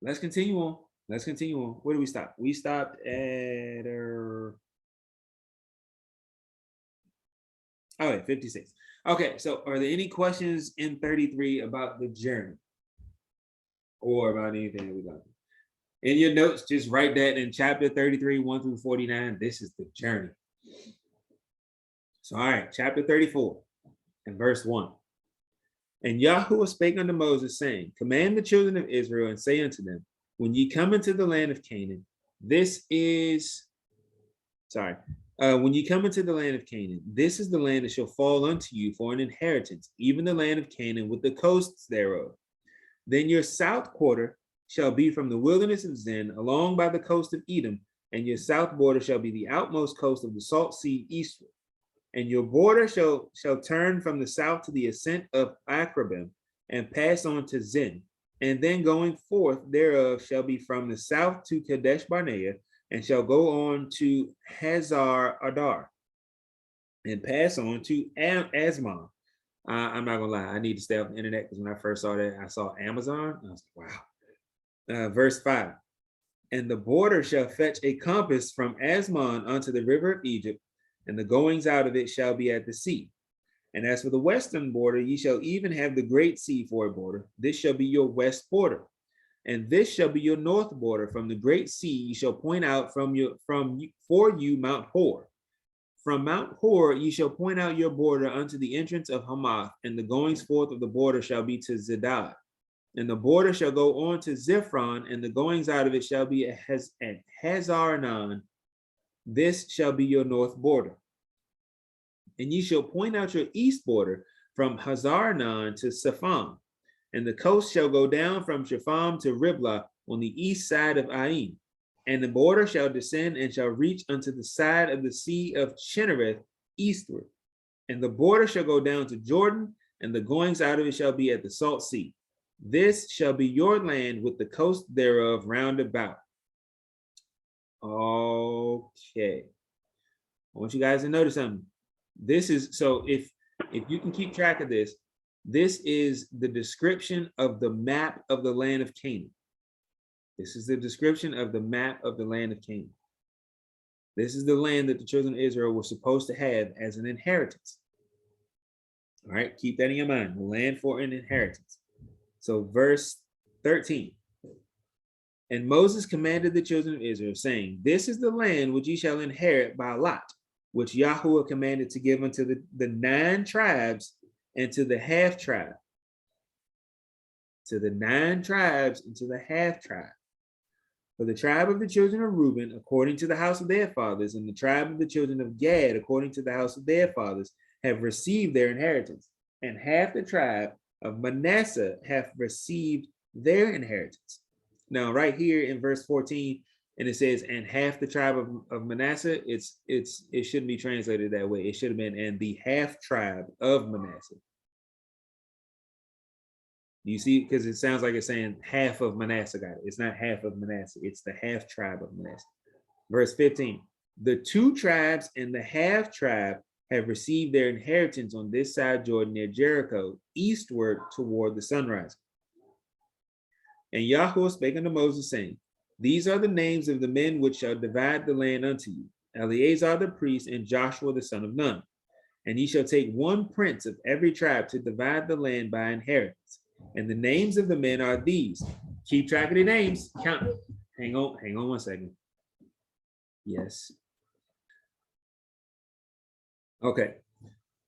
Let's continue on. Let's continue on. Where do we stop? We stopped at 56. Okay, so are there any questions in 33 about the journey or about anything that we got? In your notes, just write that in chapter 33, 1 through 49. This is the journey. So, all right, chapter 34 and verse 1. And Yahuwah spake unto Moses, saying, command the children of Israel and say unto them, when ye come into the land of Canaan, when ye come into the land of Canaan, this is the land that shall fall unto you for an inheritance, even the land of Canaan with the coasts thereof. Then your south quarter shall be from the wilderness of Zin along by the coast of Edom, and your south border shall be the outmost coast of the salt sea eastward. And your border shall turn from the south to the ascent of Akrabim, and pass on to Zin. And then going forth thereof shall be from the south to Kadesh Barnea, and shall go on to Hazar Adar, and pass on to Asmon. I'm not gonna lie, I need to stay off the internet, because when I first saw that, I saw Amazon. I was like, wow. Verse 5. And the border shall fetch a compass from Asmon unto the river of Egypt, and the goings out of it shall be at the sea. And as for the western border, ye shall even have the great sea for a border. This shall be your west border. And this shall be your north border. From the great sea ye shall point out for you Mount Hor. From Mount Hor ye shall point out your border unto the entrance of Hamath, and the goings forth of the border shall be to Zedad. And the border shall go on to Ziphron, and the goings out of it shall be at Hazaranan. This shall be your north border. And ye shall point out your east border from Hazaranan to Sapham. And the coast shall go down from Shepham to Riblah on the east side of Ain. And the border shall descend and shall reach unto the side of the sea of Chinnereth eastward. And the border shall go down to Jordan, and the goings out of it shall be at the salt sea. This shall be your land with the coast thereof round about. Okay. I want you guys to notice something. This is, so if you can keep track of this, this is the description of the map of the land of Canaan. This is the description of the map of the land of Canaan. This is the land that the children of Israel were supposed to have as an inheritance. All right, keep that in your mind, the land for an inheritance. So verse 13. And Moses commanded the children of Israel, saying, this is the land which ye shall inherit by lot, which Yahuwah commanded to give unto the 9 tribes and to the half tribe. To the 9 tribes and to the half tribe. For the tribe of the children of Reuben, according to the house of their fathers, and the tribe of the children of Gad, according to the house of their fathers, have received their inheritance. And half the tribe of Manasseh have received their inheritance. Now, right here in verse 14, and it says, and half the tribe of Manasseh, it shouldn't be translated that way. It should have been, and the half tribe of Manasseh. You see, because it sounds like it's saying half of Manasseh got it. It's not half of Manasseh, it's the half tribe of Manasseh. Verse 15, the 2 tribes and the half tribe have received their inheritance on this side Jordan near Jericho, eastward toward the sunrise. And Yahuwah spake unto Moses, saying, these are the names of the men which shall divide the land unto you, Eleazar the priest and Joshua the son of Nun. And ye shall take 1 prince of every tribe to divide the land by inheritance. And the names of the men are these. Keep track of the names. Count. Hang on 1 second. Yes. Okay.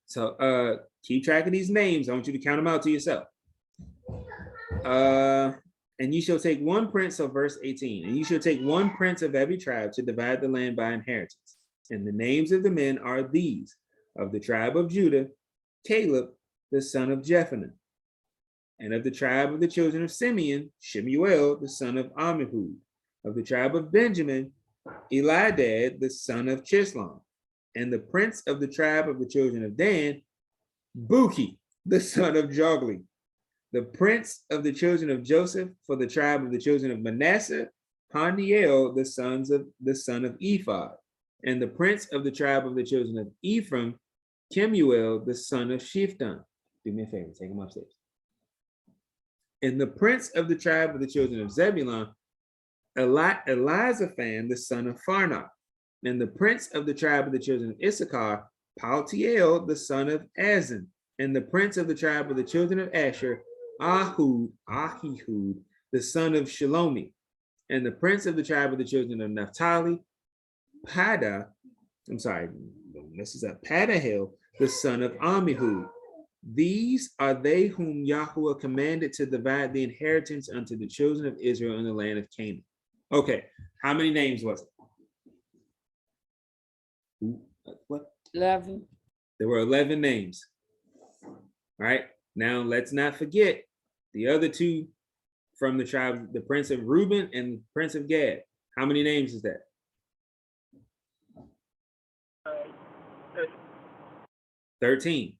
So keep track of these names. I want you to count them out to yourself. And you shall take 1 prince of verse 18, and you shall take 1 prince of every tribe to divide the land by inheritance. And the names of the men are these: of the tribe of Judah, Caleb, the son of Jephunneh. And of the tribe of the children of Simeon, Shemuel, the son of Ammihud. Of the tribe of Benjamin, Elidad, the son of Chislon. And the prince of the tribe of the children of Dan, Buki, the son of Jogli. The prince of the children of Joseph, for the tribe of the children of Manasseh, Hanniel, the son of Ephod. And the prince of the tribe of the children of Ephraim, Kemuel, the son of Shiftan. Do me a favor, take them upstairs. And the prince of the tribe of the children of Zebulun, Elizaphan, the son of Pharnoch. And the prince of the tribe of the children of Issachar, Paltiel, the son of Azan. And the prince of the tribe of the children of Asher, Ahihud, the son of Shalomi. And the prince of the tribe of the children of Naphtali, Padahel, the son of Ammihud. These are they whom Yahweh commanded to divide the inheritance unto the children of Israel in the land of Canaan. Okay, how many names was it? What? 11. There were 11 names. All right, now let's not forget the other two from the tribe, the prince of Reuben and the prince of Gad. How many names is that? 13.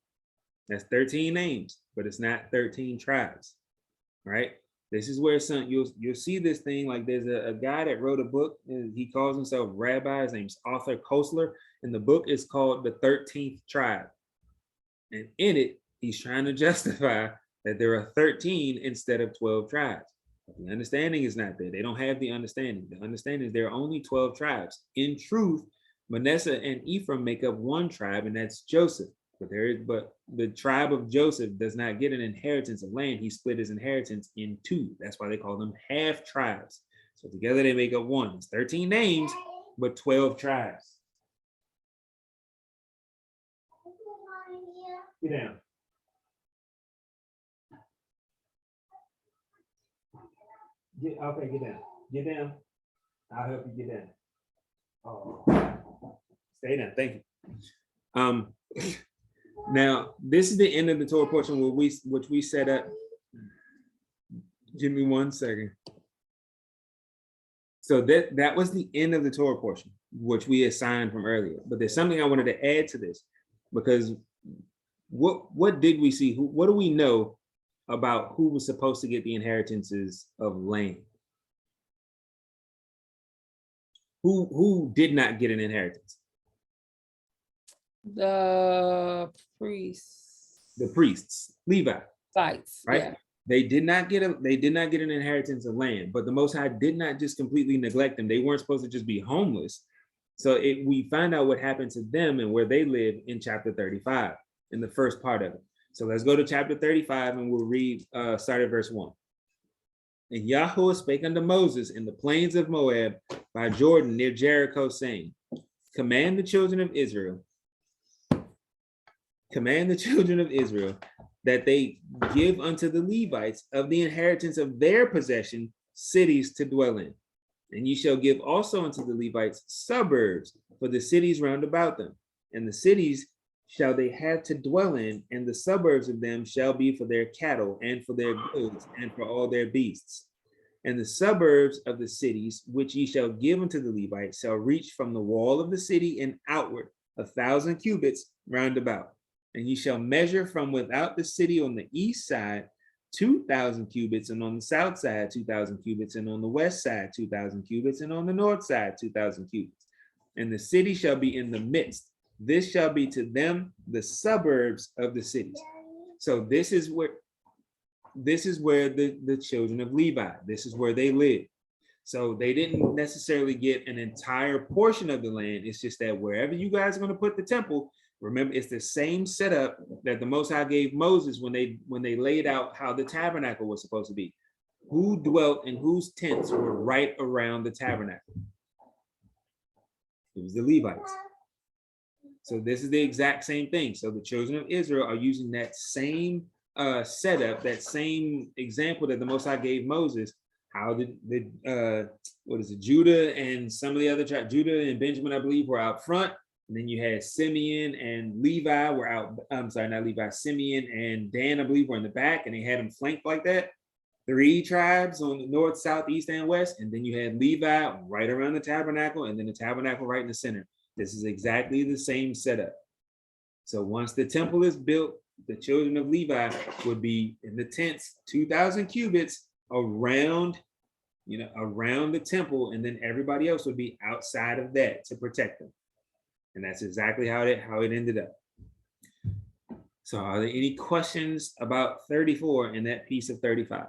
That's 13 names, but it's not 13 tribes, right? This is where you'll see this thing, like there's a guy that wrote a book, and he calls himself Rabbi, his name's Arthur Koestler, and the book is called The 13th Tribe. And in it, he's trying to justify that there are 13 instead of 12 tribes. But the understanding is not there. They don't have the understanding. The understanding is there are only 12 tribes. In truth, Manasseh and Ephraim make up one tribe, and that's Joseph. But the tribe of Joseph does not get an inheritance of land. He split his inheritance in two. That's why they call them half tribes. So together they make up one. It's 13 names, but 12 tribes. Get down. Okay, get down. Get down. I'll help you get down. Oh, stay down. Thank you. Now, this is the end of the Torah portion which we set up. Give me 1 second. So that was the end of the Torah portion, which we assigned from earlier. But there's something I wanted to add to this, because what did we see? What do we know about who was supposed to get the inheritances of land? Who did not get an inheritance? The priests. The priests, Levi. Sites, right? yeah. They did not get an inheritance of land, but the Most High did not just completely neglect them. They weren't supposed to just be homeless. So we find out what happened to them and where they live in chapter 35, in the first part of it. So let's go to chapter 35 and we'll read, start at verse 1. And Yahweh spake unto Moses in the plains of Moab by Jordan near Jericho, saying, command the children of Israel that they give unto the Levites of the inheritance of their possession cities to dwell in. And ye shall give also unto the Levites suburbs for the cities round about them. And the cities shall they have to dwell in, and the suburbs of them shall be for their cattle and for their goods and for all their beasts. And the suburbs of the cities which ye shall give unto the Levites shall reach from the wall of the city and outward 1,000 cubits round about. And ye shall measure from without the city on the east side 2,000 cubits, and on the south side 2,000 cubits, and on the west side 2,000 cubits, and on the north side 2,000 cubits. And the city shall be in the midst. This shall be to them the suburbs of the cities. So this is where the children of Levi, this is where they live. So they didn't necessarily get an entire portion of the land. It's just that wherever you guys are going to put the temple, remember, it's the same setup that the Most High gave Moses when they laid out how the tabernacle was supposed to be. Who dwelt and whose tents were right around the tabernacle? It was the Levites. So this is the exact same thing. So the children of Israel are using that same setup, that same example that the Most High gave Moses. How Judah and some of the other tribes, Judah and Benjamin, I believe, were out front. And then you had Simeon and Levi were out, I'm sorry, not Levi, Simeon and Dan, I believe, were in the back, and they had them flanked like that. 3 tribes on the north, south, east, and west. And then you had Levi right around the tabernacle, and then the tabernacle right in the center. This is exactly the same setup. So once the temple is built, the children of Levi would be in the tents, 2,000 cubits around, around the temple, and then everybody else would be outside of that to protect them. And that's exactly how it ended up. So are there any questions about 34 and that piece of 35?